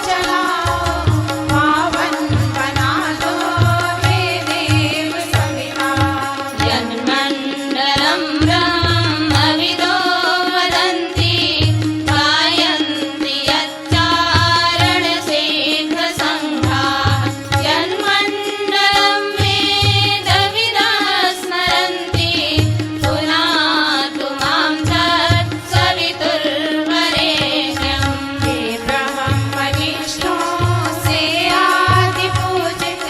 चलाओ पावन बना दो हे देव सविता जन्मण्डलं ब्रह्मविदो वदन्ति गायन्ति यच्चारणशीघ्रसङ्घाः जन्मण्डलं वेदविदः स्मरन्ति पुनातु मां तत्सवितुर्वरेण्यम् हे ब्रह्म विष्णु से आदि पूजित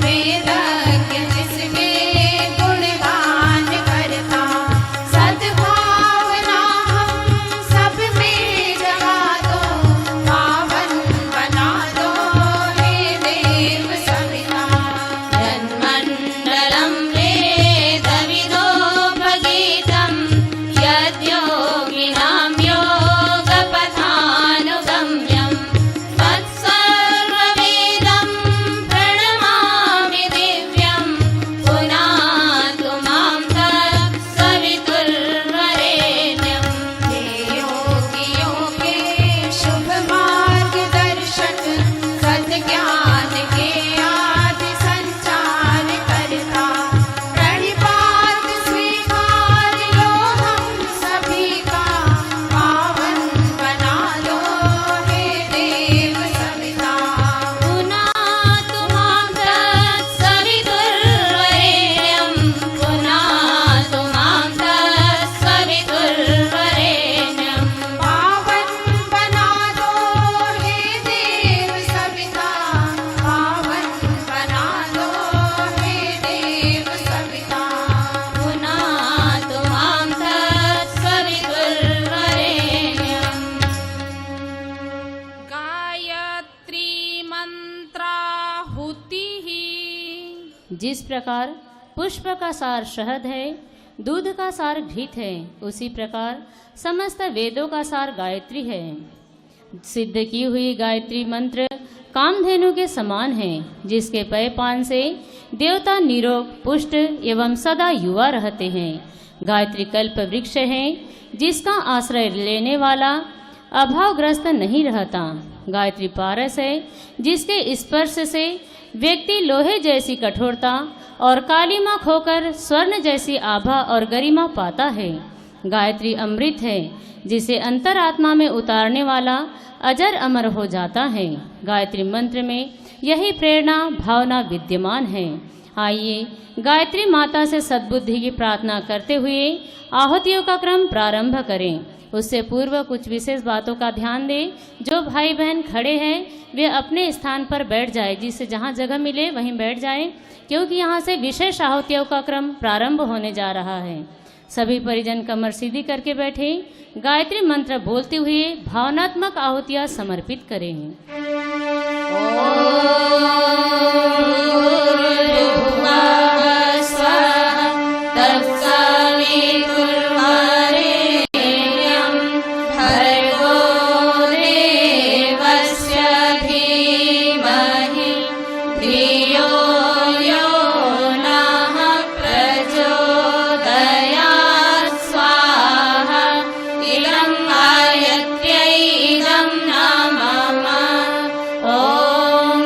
वेदज्ञ जिसके गुणगान करता सद्भावना हम सब में जगा दो पावन बना दो हे देव सविता जन्मण्डलं वेदविदो भगीतं यद्योगिनां योगपथानुगम्यं तत्सर्ववेदं प्रणमामि दिव्यं पुनातु मां तत्सवितुर्वरेण्यम् हे योगियों के शुभ मार्गदर्शक सद्ज्ञान के आदि संचार करता प्रणिपात स्वीकार लो हम सभी का पावन बना लो हे देव सविता पुनातु मां तत्सवितुर्वरेण्यं पुनातु मां तत्सवितुर्वरेण्यम् पावन बना दो हे देव सविता पावन बना दो हे देव सविता पुनातु मां तत्सवितुर्वरेण्यम् गायत्री मंत्राहुति ही। जिस प्रकार पुष्प का सार शहद है, दूध का सार घृत है, उसी प्रकार समस्त वेदों का सार गायत्री है। सिद्ध की हुई गायत्री मंत्र कामधेनु के समान है, जिसके पय पान से देवता निरोग पुष्ट एवं सदा युवा रहते हैं। गायत्री कल्प वृक्ष है, जिसका आश्रय लेने वाला अभावग्रस्त नहीं रहता। गायत्री पारस है, जिसके स्पर्श से व्यक्ति लोहे जैसी कठोरता और कालीमा खोकर स्वर्ण जैसी आभा और गरिमा पाता है। गायत्री अमृत है, जिसे अंतरात्मा में उतारने वाला अजर अमर हो जाता है। गायत्री मंत्र में यही प्रेरणा भावना विद्यमान है। आइए गायत्री माता से सद्बुद्धि की प्रार्थना करते हुए आहुतियों का क्रम प्रारंभ करें। उससे पूर्व कुछ विशेष बातों का ध्यान दें। जो भाई बहन खड़े हैं वे अपने स्थान पर बैठ जाए, जिससे जहाँ जगह मिले वहीं बैठ जाएं, क्योंकि यहाँ से विशेष आहुतियों का क्रम प्रारंभ होने जा रहा है। सभी परिजन कमर सीधी करके बैठे गायत्री मंत्र बोलते हुए भावनात्मक आहुतियाँ समर्पित करें। तत्सवितुर्वरेण्यं भर्गो देवस्य धीमहि धियो यो नः प्रचोदयात् स्वाहा इदं गायत्र्यै इदं नमः ॐ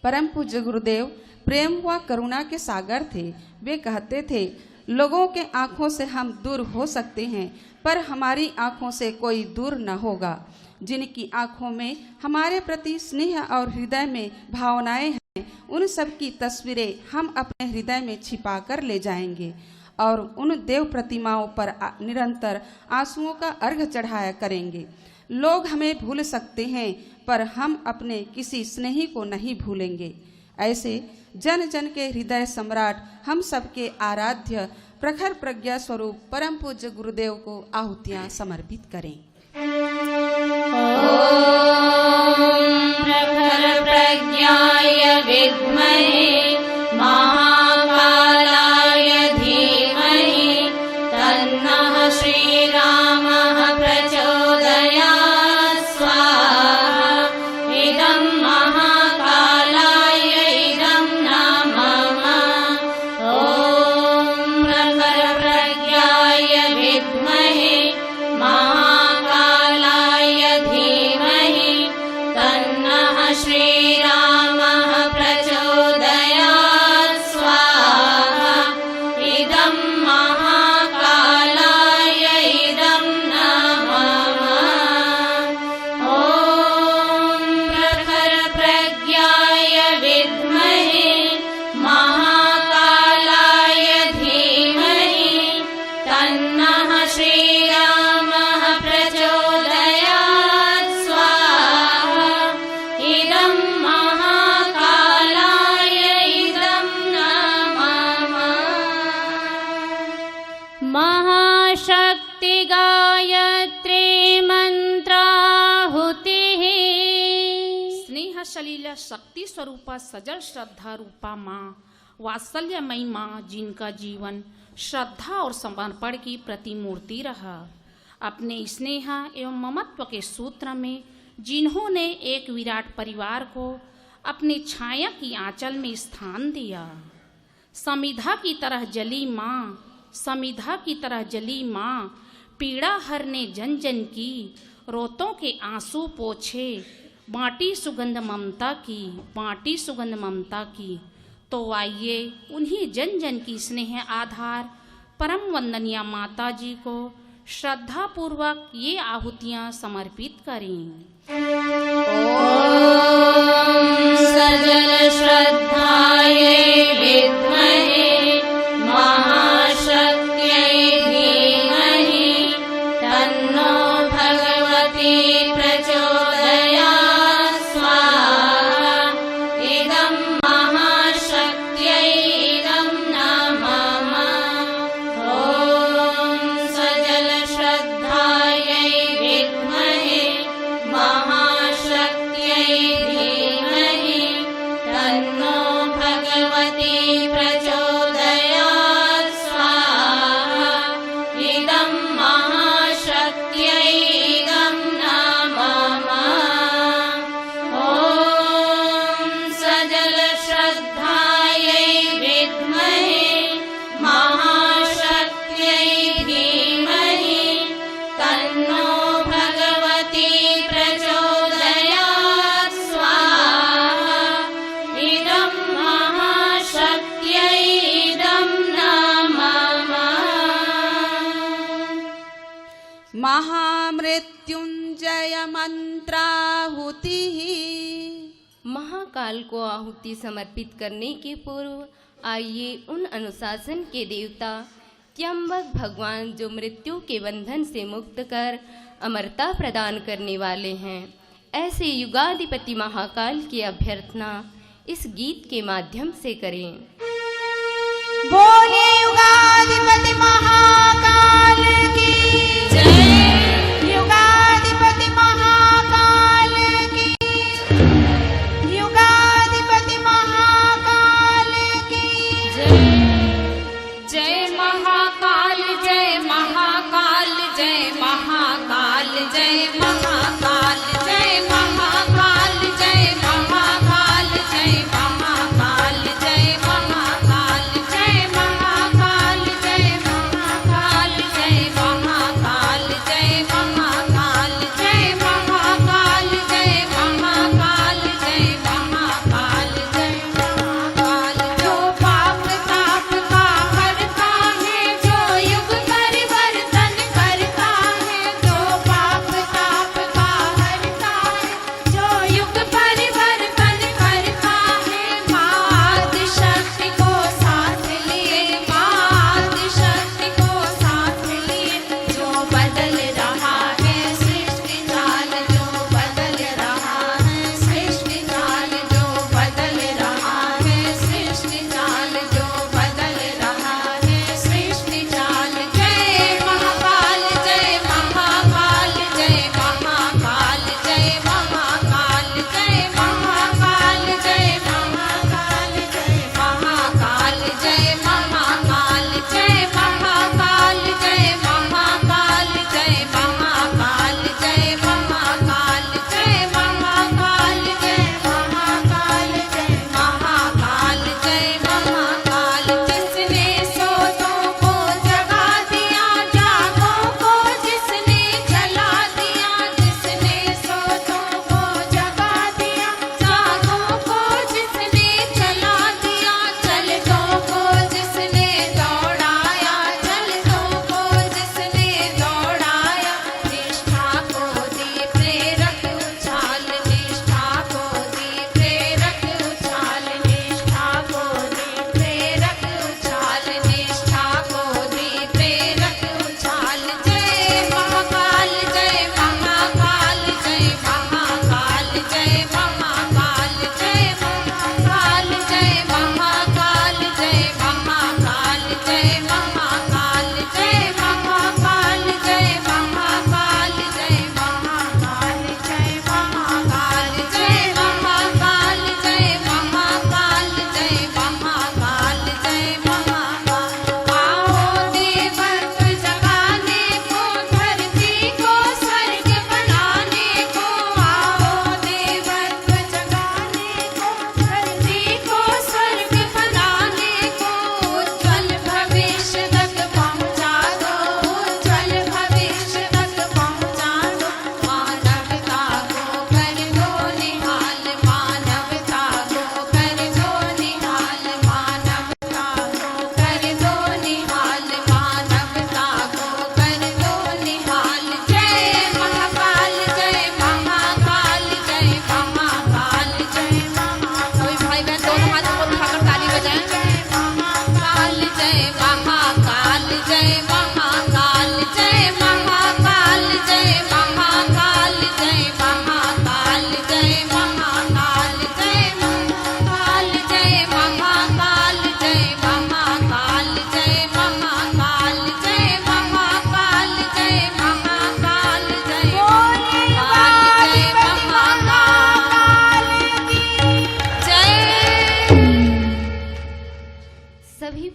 परम पूज्य गुरुदेव प्रेम व करुणा के सागर थे। वे कहते थे, लोगों के आँखों से हम दूर हो सकते हैं, पर हमारी आँखों से कोई दूर न होगा। जिनकी आँखों में हमारे प्रति स्नेह और हृदय में भावनाएं हैं, उन सब की तस्वीरें हम अपने हृदय में छिपा कर ले जाएंगे और उन देव प्रतिमाओं पर निरंतर आंसुओं का अर्घ चढ़ाया करेंगे। लोग हमें भूल सकते हैं, पर हम अपने किसी स्नेही को नहीं भूलेंगे। ऐसे जन जन के हृदय सम्राट हम सबके आराध्य प्रखर प्रज्ञा स्वरूप परम पूज्य गुरुदेव को आहुतियां समर्पित करें। प्रखर प्रज्ञाय विद्महे महाकालाय धीमहि तन्नः श्रीरामः प्रचोदयात् स्वाहा। इदं महाकालाय इदं नमः। ॐ प्रखर प्रज्ञाय विद्महे महाकालाय धीमहि तन्नः श्रीरामः प्रचोदयात् स्वाहा। इदं महाकालाय इदं नमः। ॐ प्रखर प्रज्ञाय विद्महे महाकालाय धीमहि तन्नः श्रीरामः प्रचोदयात् स्वाहा। इदं महाकालाय इदं नमः। महाशक्ति गायत्री मंत्राहुतिः। स्नेह सलीला शक्ति स्वरूपा सजल श्रद्धा रूपा माँ, वात्सल्यमयी माँ, जिनका जीवन श्रद्धा और समर्पण की प्रतिमूर्ति रहा। अपने स्नेह एवं ममत्व के सूत्र में जिन्होंने एक विराट परिवार को अपनी छाया की आंचल में स्थान दिया। समिधा की तरह जली माँ, समिधा की तरह जली माँ, पीड़ा हरने जन जन की, रोतों के आंसू पोछे, बाँटी सुगंध ममता की, बाँटी सुगंध ममता की। तो आइए उन्हीं जन जन की स्नेह आधार परम वंदनीय माता जी को श्रद्धा पूर्वक ये आहुतियाँ समर्पित करें। सजल श्रद्धायै विद्महे महाशक्त्यै धीमहि तन्नो भगवती प्रचोदयात् स्वाहा। इदं महाशक्त्यै इदं नमः। ॐ सजल श्रद्धायै विद्महे महाशक्त्यै धीमहि तन्नो भगवती प्रचोदयात् स्वाहा। इदं महाशक्त्यै इदं नमः। ॐ सजल श्रद्धायै विद्महे महाशक्त्यै धीमहि तन्नो भगवती प्रचोदयात् स्वाहा। इदं महाशक्त्यै इदं नमः। महामृत्युंजय मंत्राहुतिः। महाकाल को आहुति समर्पित करने के पूर्व आइए उन अनुशासन के देवता त्र्यंबक भगवान जो मृत्यु के बंधन से मुक्त कर अमरता प्रदान करने वाले हैं, ऐसे युगाधिपति महाकाल की अभ्यर्थना इस गीत के माध्यम से करें। बोले युगाधिपति महाकाल की जय। युगाधिपति महाकाल की, युगाधिपति महाकाल की जय महाकाल जय महाकाल जय महाकाल जय महाकाल जय महाकाल जय महाकाल जय महाकाल जय महाकाल जय महाकाल जय महाकाल जय महाकाल जय महाकाल जय महाकाल जय महाकाल जय महाकाल जय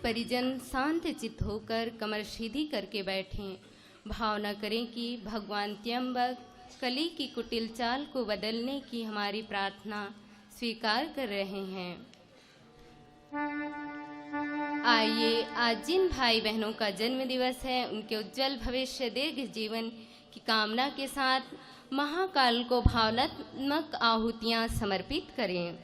परिजन शांत चित्त होकर कमर सीधी करके बैठें। भावना करें कि भगवान त्र्यंबक कली की कुटिल चाल को बदलने की हमारी प्रार्थना स्वीकार कर रहे हैं। आइए, आज जिन भाई बहनों का जन्म दिवस है उनके उज्जवल भविष्य दीर्घ जीवन की कामना के साथ महाकाल को भावनात्मक आहुतियां समर्पित करें।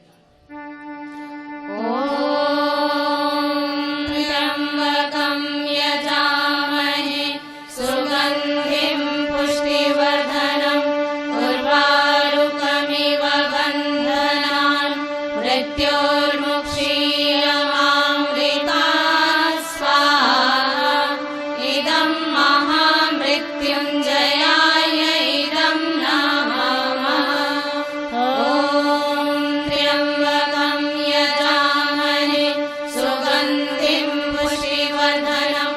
त्र्यंबकं यजामहे सुगन्धिं पुष्टिवर्धनं उर्वारुकमिव बन्धनान् मृत्योर्मुक्षीयमामृतात् स्वाहा। इदं महामृत्युञ्जयाय इदं नमः। ॐ त्र्यंबकं यजामहे सुगन्धिं पुष्टिवर्धनं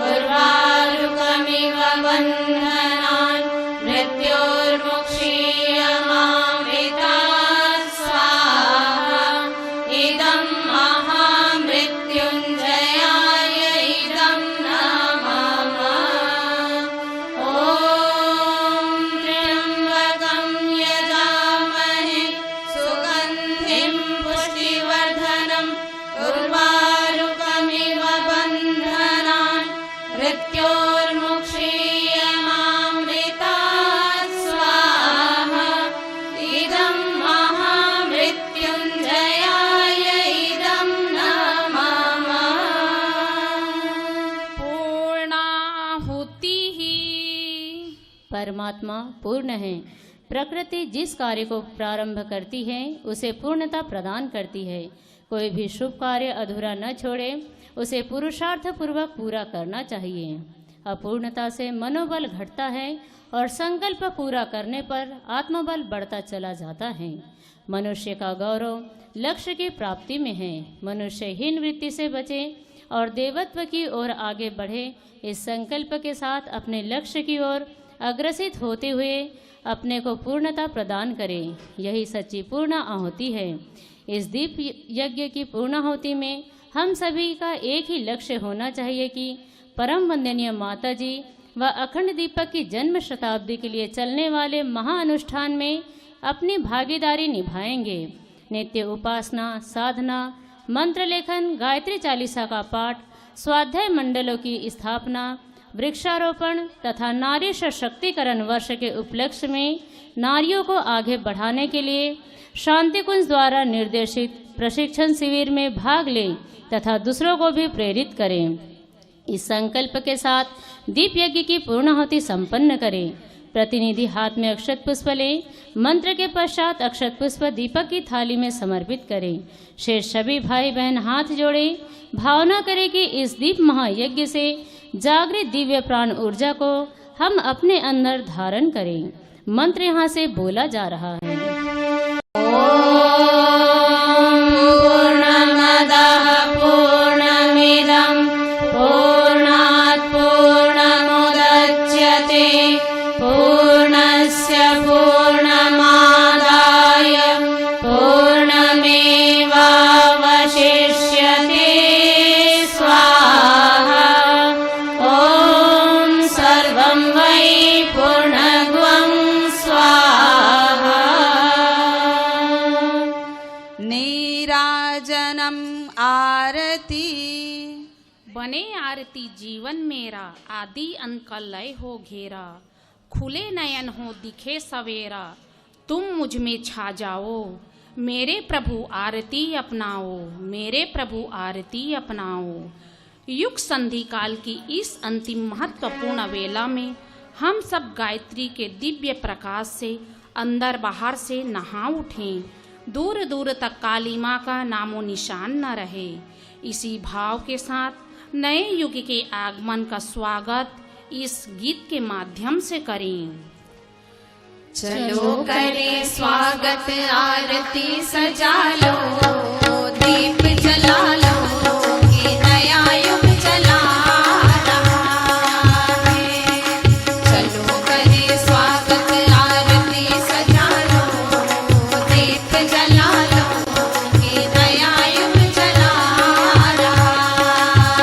उर्वारुकमिव बन्धनान् मृत्योर्मुक्षीयमामृतात् स्वाहा। इदं महामृत्युञ्जयाय इदं नमः। ॐ त्र्यंबकं यजामहे सुगन्धिं पुष्टिवर्धनं उर्वारुकमिव बन्धनान् मृत्योर्मुक्षीयमामृतात् स्वाहा। इदं महामृत्युञ्जयाय इदं नमः। पूर्णाहुतिः। परमात्मा पूर्ण है। प्रकृति जिस कार्य को प्रारंभ करती है उसे पूर्णता प्रदान करती है। कोई भी शुभ कार्य अधूरा न छोड़े, उसे पुरुषार्थ पूर्वक पूरा करना चाहिए। अपूर्णता से मनोबल घटता है और संकल्प पूरा करने पर आत्मबल बढ़ता चला जाता है। मनुष्य का गौरव लक्ष्य की प्राप्ति में है। मनुष्य हीन वृत्ति से बचे और देवत्व की ओर आगे बढ़े। इस संकल्प के साथ अपने लक्ष्य की ओर अग्रसित होते हुए अपने को पूर्णता प्रदान करें। यही सच्ची पूर्ण आहुति है। इस दीप यज्ञ की पूर्णाहुति में हम सभी का एक ही लक्ष्य होना चाहिए कि परम वंदनीय माता जी व अखंड दीपक की जन्म शताब्दी के लिए चलने वाले महाअनुष्ठान में अपनी भागीदारी निभाएंगे। नित्य उपासना, साधना, मंत्र लेखन, गायत्री चालीसा का पाठ, स्वाध्याय मंडलों की स्थापना, वृक्षारोपण तथा नारी सशक्तिकरण वर्ष के उपलक्ष्य में नारियों को आगे बढ़ाने के लिए शांति कुंज द्वारा निर्देशित प्रशिक्षण शिविर में भाग लें तथा दूसरों को भी प्रेरित करें। इस संकल्प के साथ दीप यज्ञ की पूर्णाहुति संपन्न करें। प्रतिनिधि हाथ में अक्षत पुष्प लें। मंत्र के पश्चात अक्षत पुष्प दीपक की थाली में समर्पित करें। शेष सभी भाई बहन हाथ जोड़ें। भावना करें कि इस दीप महायज्ञ से जागृत दिव्य प्राण ऊर्जा को हम अपने अंदर धारण करें। मंत्र यहाँ से बोला जा रहा है। पूर्णमदः पूर्णमिदं पूर्णात् पूर्णमुदच्यते पूर्णस्य पूर्णमादाय पूर्णमेवावशिष्यते स्वाहा। ॐ सर्वं वै पूर्णत्वं स्वाहा। नीराजनम आरती। बने आरती जीवन मेरा, आदि अंत का लय हो घेरा। खुले नयन हो दिखे सवेरा, तुम मुझ में छा जाओ। मेरे प्रभु आरती अपनाओ, मेरे प्रभु आरती अपनाओ। युग संधि काल की इस अंतिम महत्वपूर्ण वेला में हम सब गायत्री के दिव्य प्रकाश से अंदर बाहर से नहा उठें। दूर दूर तक काली माँ का नामो निशान न रहे। इसी भाव के साथ नए युग के आगमन का स्वागत इस गीत के माध्यम से करें। चलो करें स्वागत, आरती सजा लो, दीप जला लो, ये नया युग चला रहा है। चलो करें स्वागत, आरती सजा लो, दीप जला लो, ये नया युग चला रहा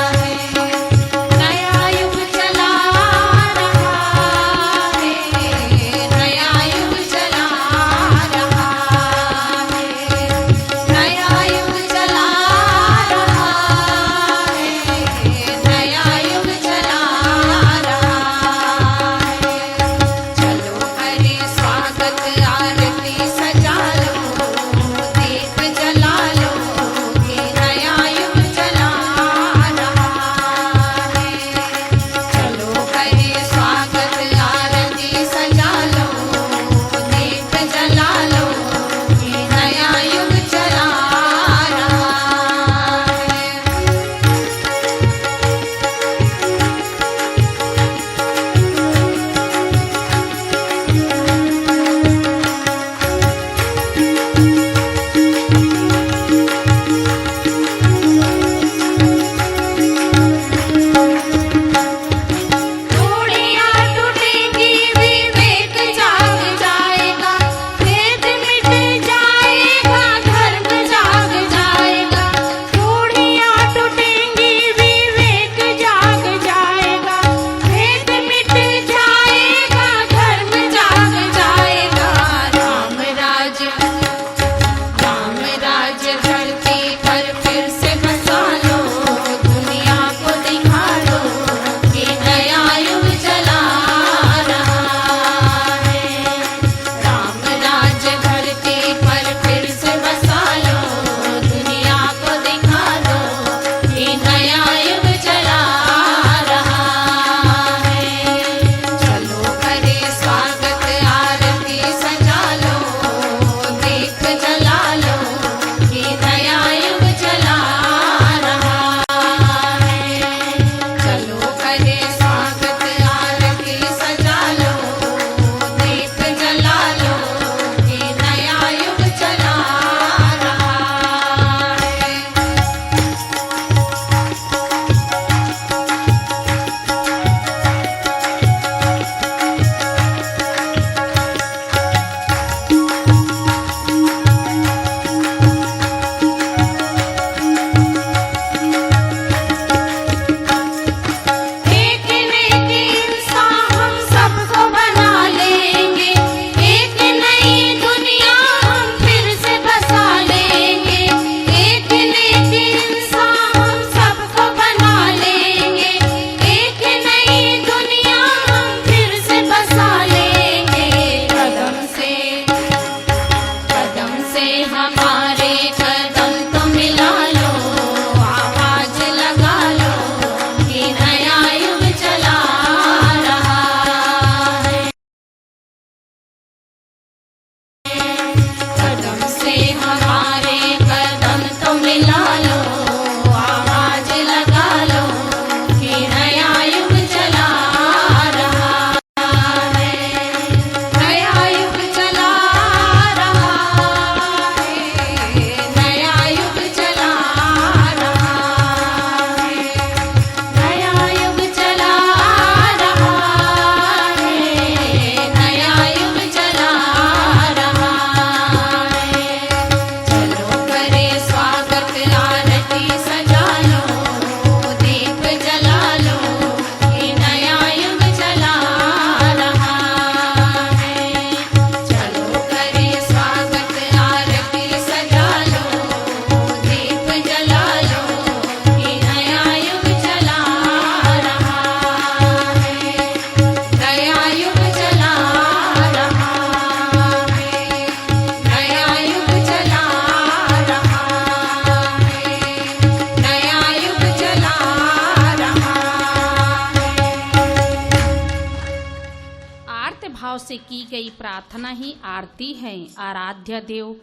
भाव से की गई प्रार्थना ही आरती है। आराध्य देव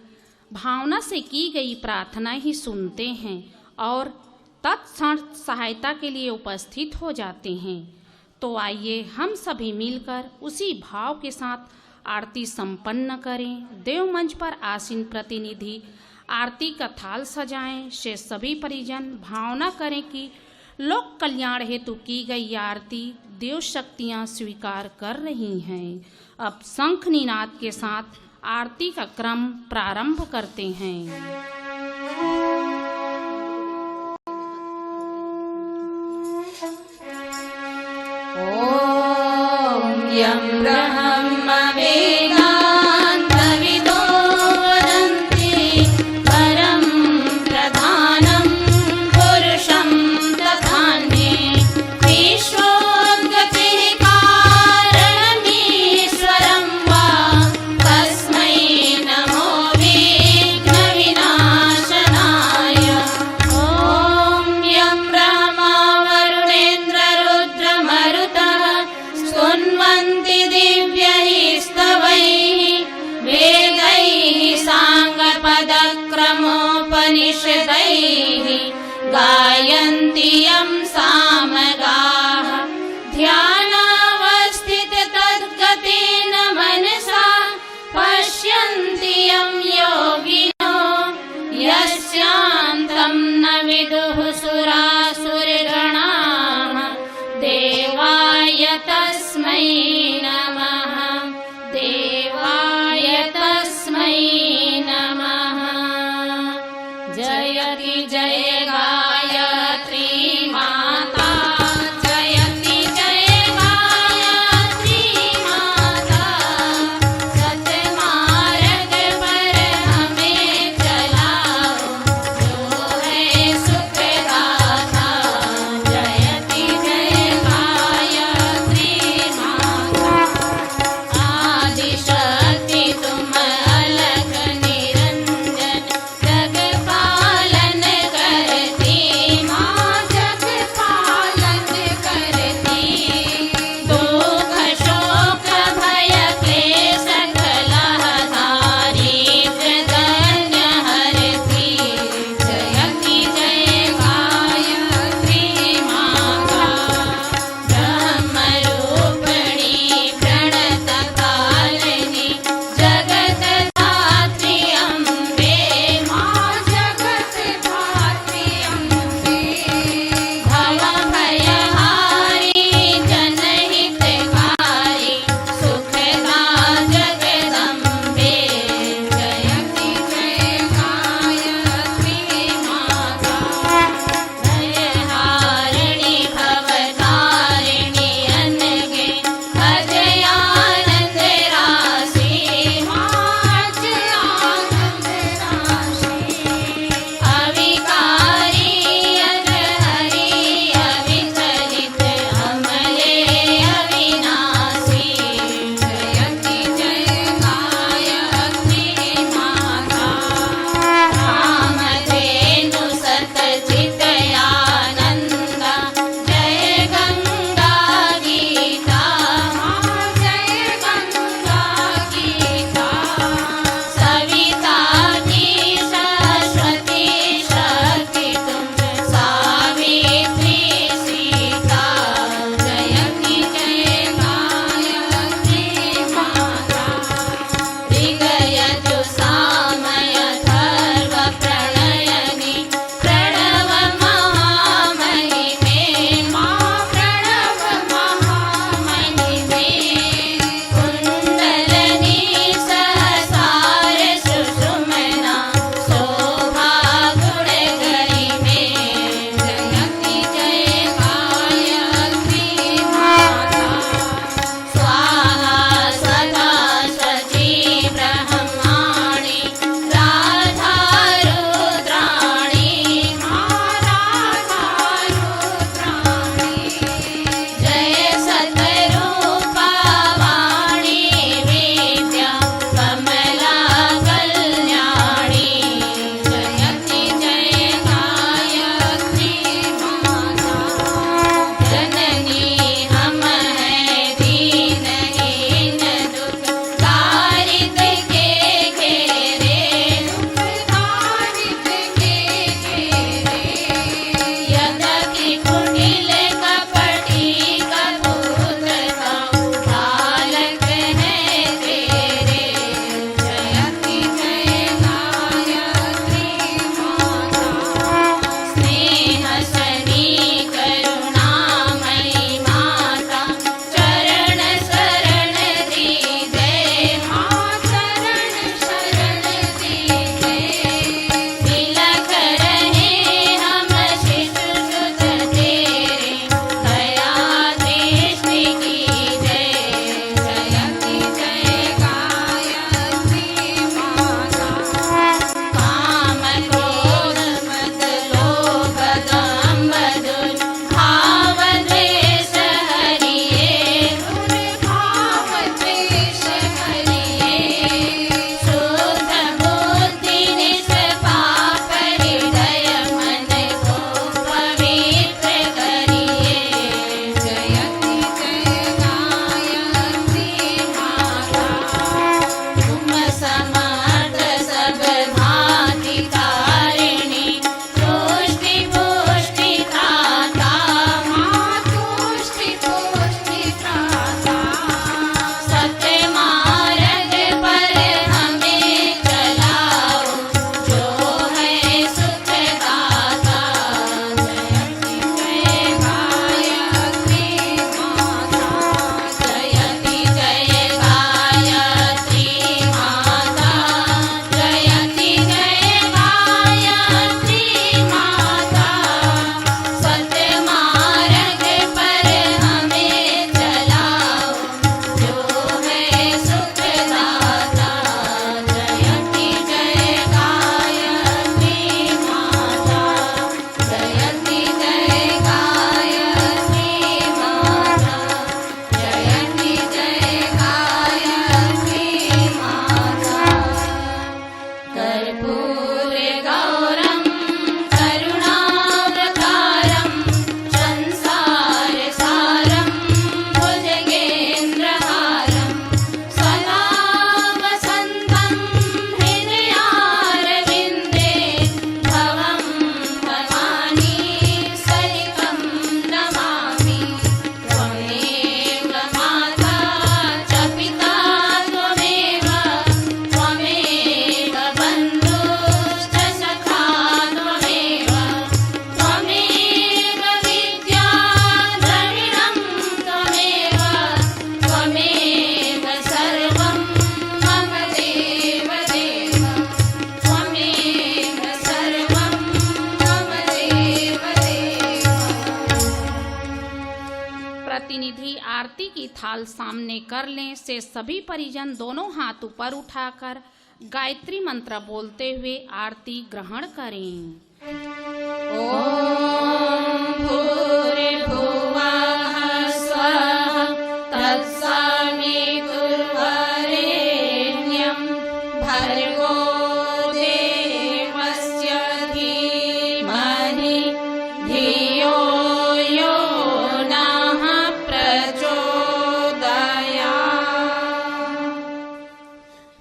भावना से की गई प्रार्थना ही सुनते हैं और तत्क्षण सहायता के लिए उपस्थित हो जाते हैं। तो आइए हम सभी मिलकर उसी भाव के साथ आरती संपन्न करें। देव मंच पर आसीन प्रतिनिधि आरती का थाल सजाएं। शेष सभी परिजन भावना करें कि लोक कल्याण हेतु की गई आरती देव शक्तियाँ स्वीकार कर रही हैं। अब शंख निनाद के साथ आरती का क्रम प्रारंभ करते हैं। यं ब्रह्म वेदान्तविदो वदन्ति परं प्रधानं पुरुषं तथान्ये विश्वोत्पत्तिः कारणमीश्वरं वा तस्मै नमो विघ्नविनाशनाय। ॐ यं ब्रह्मा वरुणेन्द्ररुद्रमरुतः स्तुन्वन्ति दिव्यैः स्तवैः वेदैः साङ्गपदक्रमोपनिषदैः गायन्ति यं सामगाः ध्यानावस्थिततद्गतेन मनसा पश्यन्ति यं योगिनो यस्यान्तं न विदुः सुरासुरगणाः देवाय तस्मै नमः। देवाय तस्मै नमः। जयति जय गायत्री माता प्रतिनिधि आरती की थाल सामने कर लें। से सभी परिजन दोनों हाथ ऊपर उठाकर गायत्री मंत्र बोलते हुए आरती ग्रहण करें। ॐ भूर्भुवः स्वः तत्सवितुर्वरेण्यं भर्गो देवस्य धीमहि धियो यो नः प्रचोदयात्।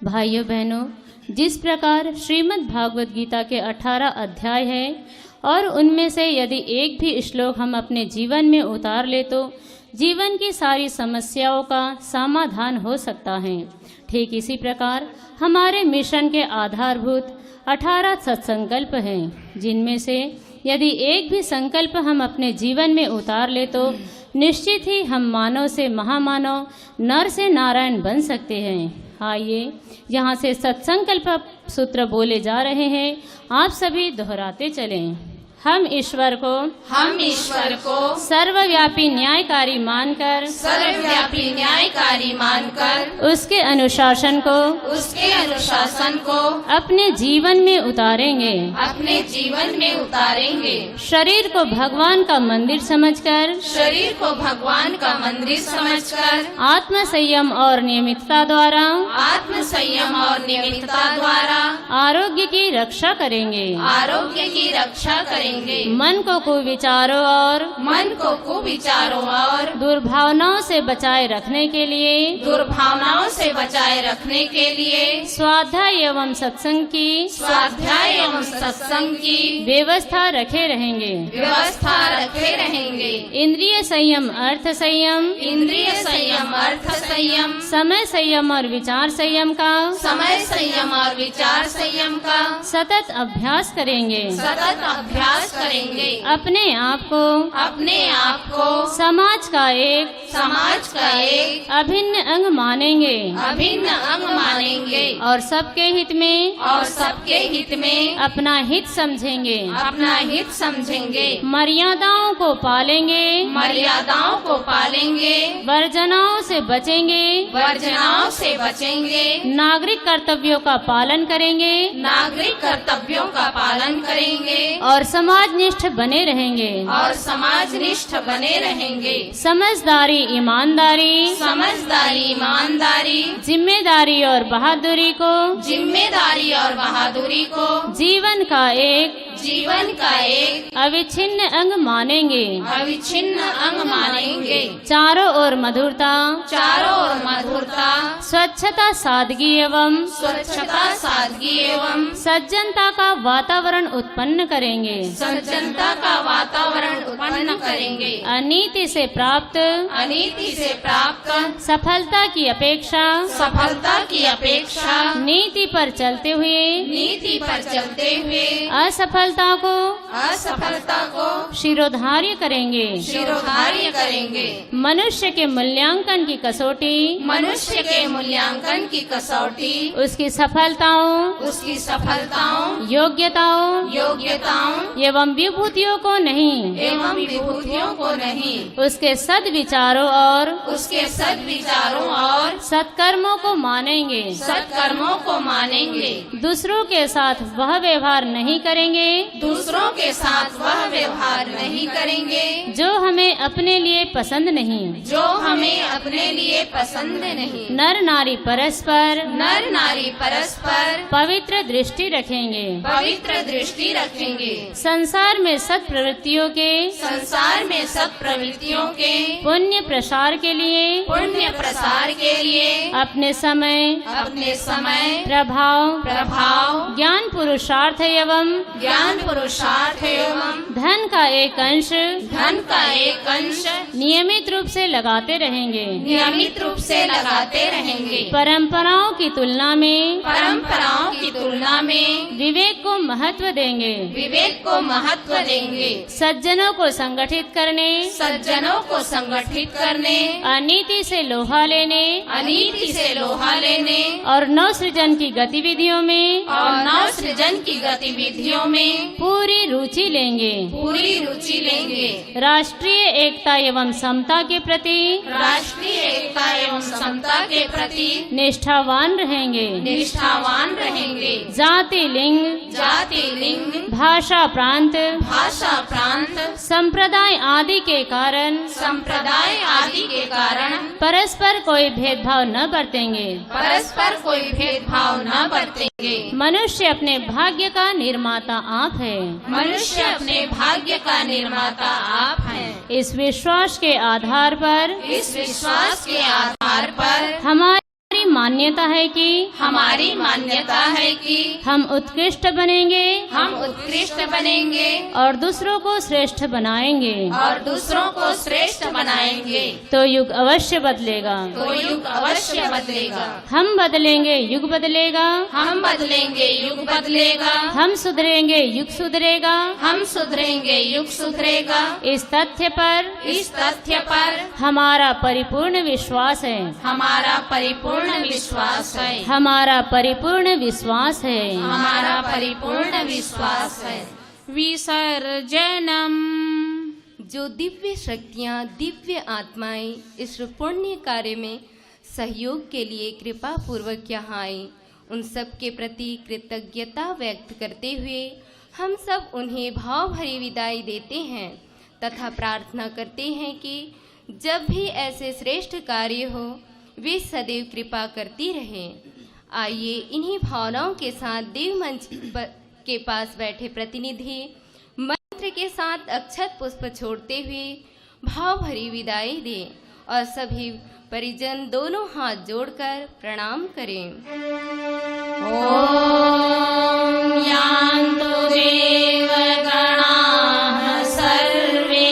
भाइयों बहनों, जिस प्रकार श्रीमद् भागवत गीता के 18 अध्याय हैं और उनमें से यदि एक भी श्लोक हम अपने जीवन में उतार ले तो जीवन की सारी समस्याओं का समाधान हो सकता है, ठीक इसी प्रकार हमारे मिशन के आधारभूत 18 सत्संकल्प हैं, जिनमें से यदि एक भी संकल्प हम अपने जीवन में उतार ले तो निश्चित ही हम मानव से महामानव, नर से नारायण बन सकते हैं। आइए यहाँ से सत्संकल्प सूत्र बोले जा रहे हैं, आप सभी दोहराते चलें। हम ईश्वर को सर्वव्यापी न्यायकारी मानकर उसके अनुशासन को अपने जीवन में उतारेंगे। शरीर को भगवान का मंदिर समझकर आत्म संयम और नियमितता द्वारा आरोग्य की रक्षा करेंगे। मन को कुविचारों और दुर्भावनाओं से बचाए रखने के लिए स्वाध्याय एवं सत्संग की व्यवस्था रखे रहेंगे। इंद्रिय संयम, अर्थ संयम, समय संयम और विचार संयम का सतत अभ्यास करेंगे। अपने आप को समाज का एक अभिन्न अंग मानेंगे और सबके हित में अपना हित समझेंगे। मर्यादाओं को पालेंगे, वर्जनाओं से बचेंगे, नागरिक कर्तव्यों का पालन करेंगे और समाजनिष्ठ बने रहेंगे। समझदारी, ईमानदारी, जिम्मेदारी और बहादुरी को जीवन का एक अविच्छिन्न अंग मानेंगे। चारों ओर मधुरता, स्वच्छता, सादगी एवं सज्जनता का वातावरण उत्पन्न करेंगे। अनीति से प्राप्त सफलता की अपेक्षा नीति पर चलते हुए असफलता को शिरोधार्य करेंगे। मनुष्य के मूल्यांकन की कसौटी उसकी सफलताओं, योग्यताओं एवं विभूतियों को नहीं, उसके सद्विचारों और सत्कर्मों को मानेंगे। दूसरों के साथ वह व्यवहार नहीं करेंगे जो हमें अपने लिए पसंद नहीं। नर नारी परस्पर पवित्र दृष्टि रखेंगे। संसार में सत् प्रवृत्तियों के पुण्य प्रसार के लिए अपने समय प्रभाव ज्ञान पुरुषार्थ एवं धन का एक अंश नियमित रूप से लगाते रहेंगे। परंपराओं की तुलना में विवेक को महत्व देंगे। सज्जनों को संगठित करने अनीति से लोहा लेने और नव सृजन की गतिविधियों में पूरी रुचि लेंगे। पूरी रुचि लेंगे। राष्ट्रीय एकता एवं समता के प्रति राष्ट्रीय एकता एवं समता के प्रति निष्ठावान रहेंगे। निष्ठावान रहेंगे। जाति लिंग लिंग भाषा प्रांत संप्रदाय आदि के कारण परस्पर कोई भेदभाव न बरतेंगे। मनुष्य अपने भाग्य का निर्माता आप है। मनुष्य अपने भाग्य का निर्माता आप हैं। इस विश्वास के आधार पर हमारी मान्यता है कि हम उत्कृष्ट बनेंगे और दूसरों को श्रेष्ठ बनाएंगे। तो युग अवश्य बदलेगा। हम बदलेंगे, युग बदलेगा। हम सुधरेंगे, युग सुधरेगा। इस तथ्य पर हमारा परिपूर्ण विश्वास है। हमारा परिपूर्ण विश्वास है। विसर्जनम। जो दिव्य शक्तियाँ, दिव्य आत्माएं इस पुण्य कार्य में सहयोग के लिए कृपा पूर्वक यहाँ आई, उन सब के प्रति कृतज्ञता व्यक्त करते हुए हम सब उन्हें भाव भरी विदाई देते हैं तथा प्रार्थना करते हैं कि जब भी ऐसे श्रेष्ठ कार्य हो वे सदैव कृपा करती रहे। आइए इन्हीं भावनाओं के साथ देव मंच के पास बैठे प्रतिनिधि मंत्र के साथ अक्षत पुष्प छोड़ते हुए भाव भरी विदाई दें और सभी परिजन दोनों हाथ जोड़कर प्रणाम करें। ओम यान्तु देवगणाः सर्वे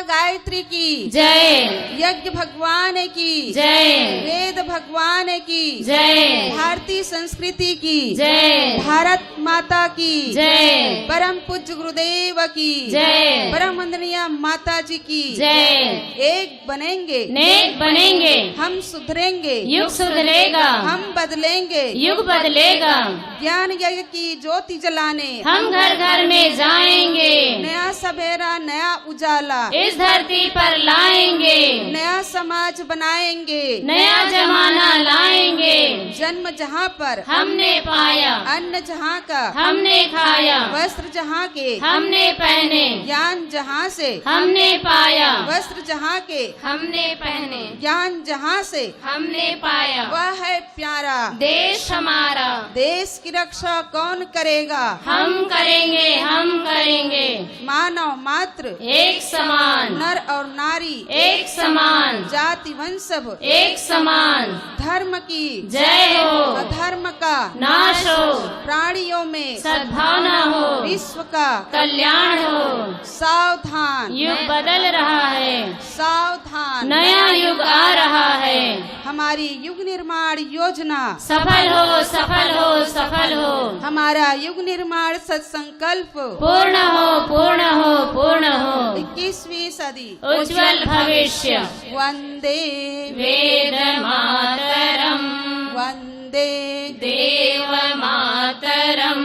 गायत्री की जय। यज्ञ भगवान की जय। वेद भगवान की जय। भारतीय संस्कृति की जय। भारत माता की जय। परम पूज्य गुरुदेव की जय। परम वंदनीय माता जी की जय। एक बनेंगे, नेक बनेंगे, हम सुधरेंगे, युग सुधरेगा, हम बदलेंगे, युग बदलेगा। ज्ञान यज्ञ की ज्योति जलाने हम घर घर में जाएंगे, नया सवेरा नया उजाला इस धरती पर लाएंगे, नया समाज बनाएंगे, नया जमाना लाएंगे। जन्म जहाँ पर हमने पाया, अन्न जहाँ का हमने खाया, वस्त्र जहाँ के हमने पहने, ज्ञान जहाँ से हमने पाया, वस्त्र जहाँ के हमने पहने, ज्ञान जहाँ से हमने पाया, वह है प्यारा देश हमारा। देश की रक्षा कौन करेगा? हम करेंगे, हम करेंगे। मानव मात्र एक समान, नर और नारी एक समान, जाति वंश सब एक समान। धर्म की जय हो, अधर्म का नाश हो, प्राणियों में सद्भावना हो, विश्व का कल्याण हो। सावधान, युग बदल रहा है, सावधान, नया युग आ रहा है। हमारी युग निर्माण योजना सफल हो, सफल हो, सफल हो। हमारा युग निर्माण सत्संकल्प पूर्ण हो, पूर्ण हो, पूर्ण हो। 21वीं सदी उज्जवल भविष्य। वंदे वेद मातरम, वंदे देव मातरम,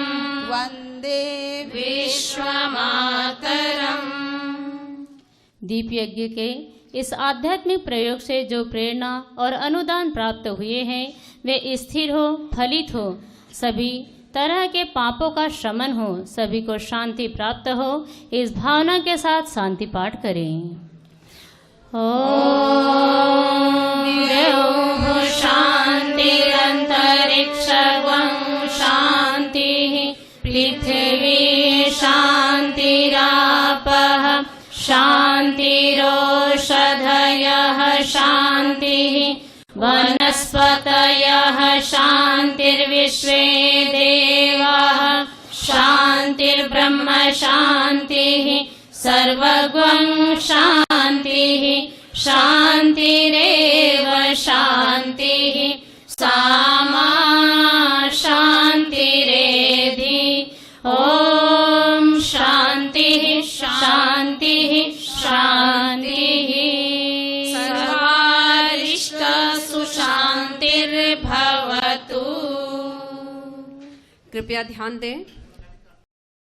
वंदे विश्व मातरम। दीप यज्ञ के इस आध्यात्मिक प्रयोग से जो प्रेरणा और अनुदान प्राप्त हुए हैं वे स्थिर हो, फलित हो, सभी तरह के पापों का शमन हो, सभी को शांति प्राप्त हो। इस भावना के साथ शांति पाठ करें। ओम शांतिरंतरिक्षं शांतिः पृथिवी शांतिरापः शांतिरोषधयः शांतिः वनस्पतयः शांतिर्विश्वे देवाः शांतिर्ब्रह्म शांतिः सर्वगं शांतिः शांतिरेव शांतिः सा शान्तिर्भवतु। कृपया ध्यान दें।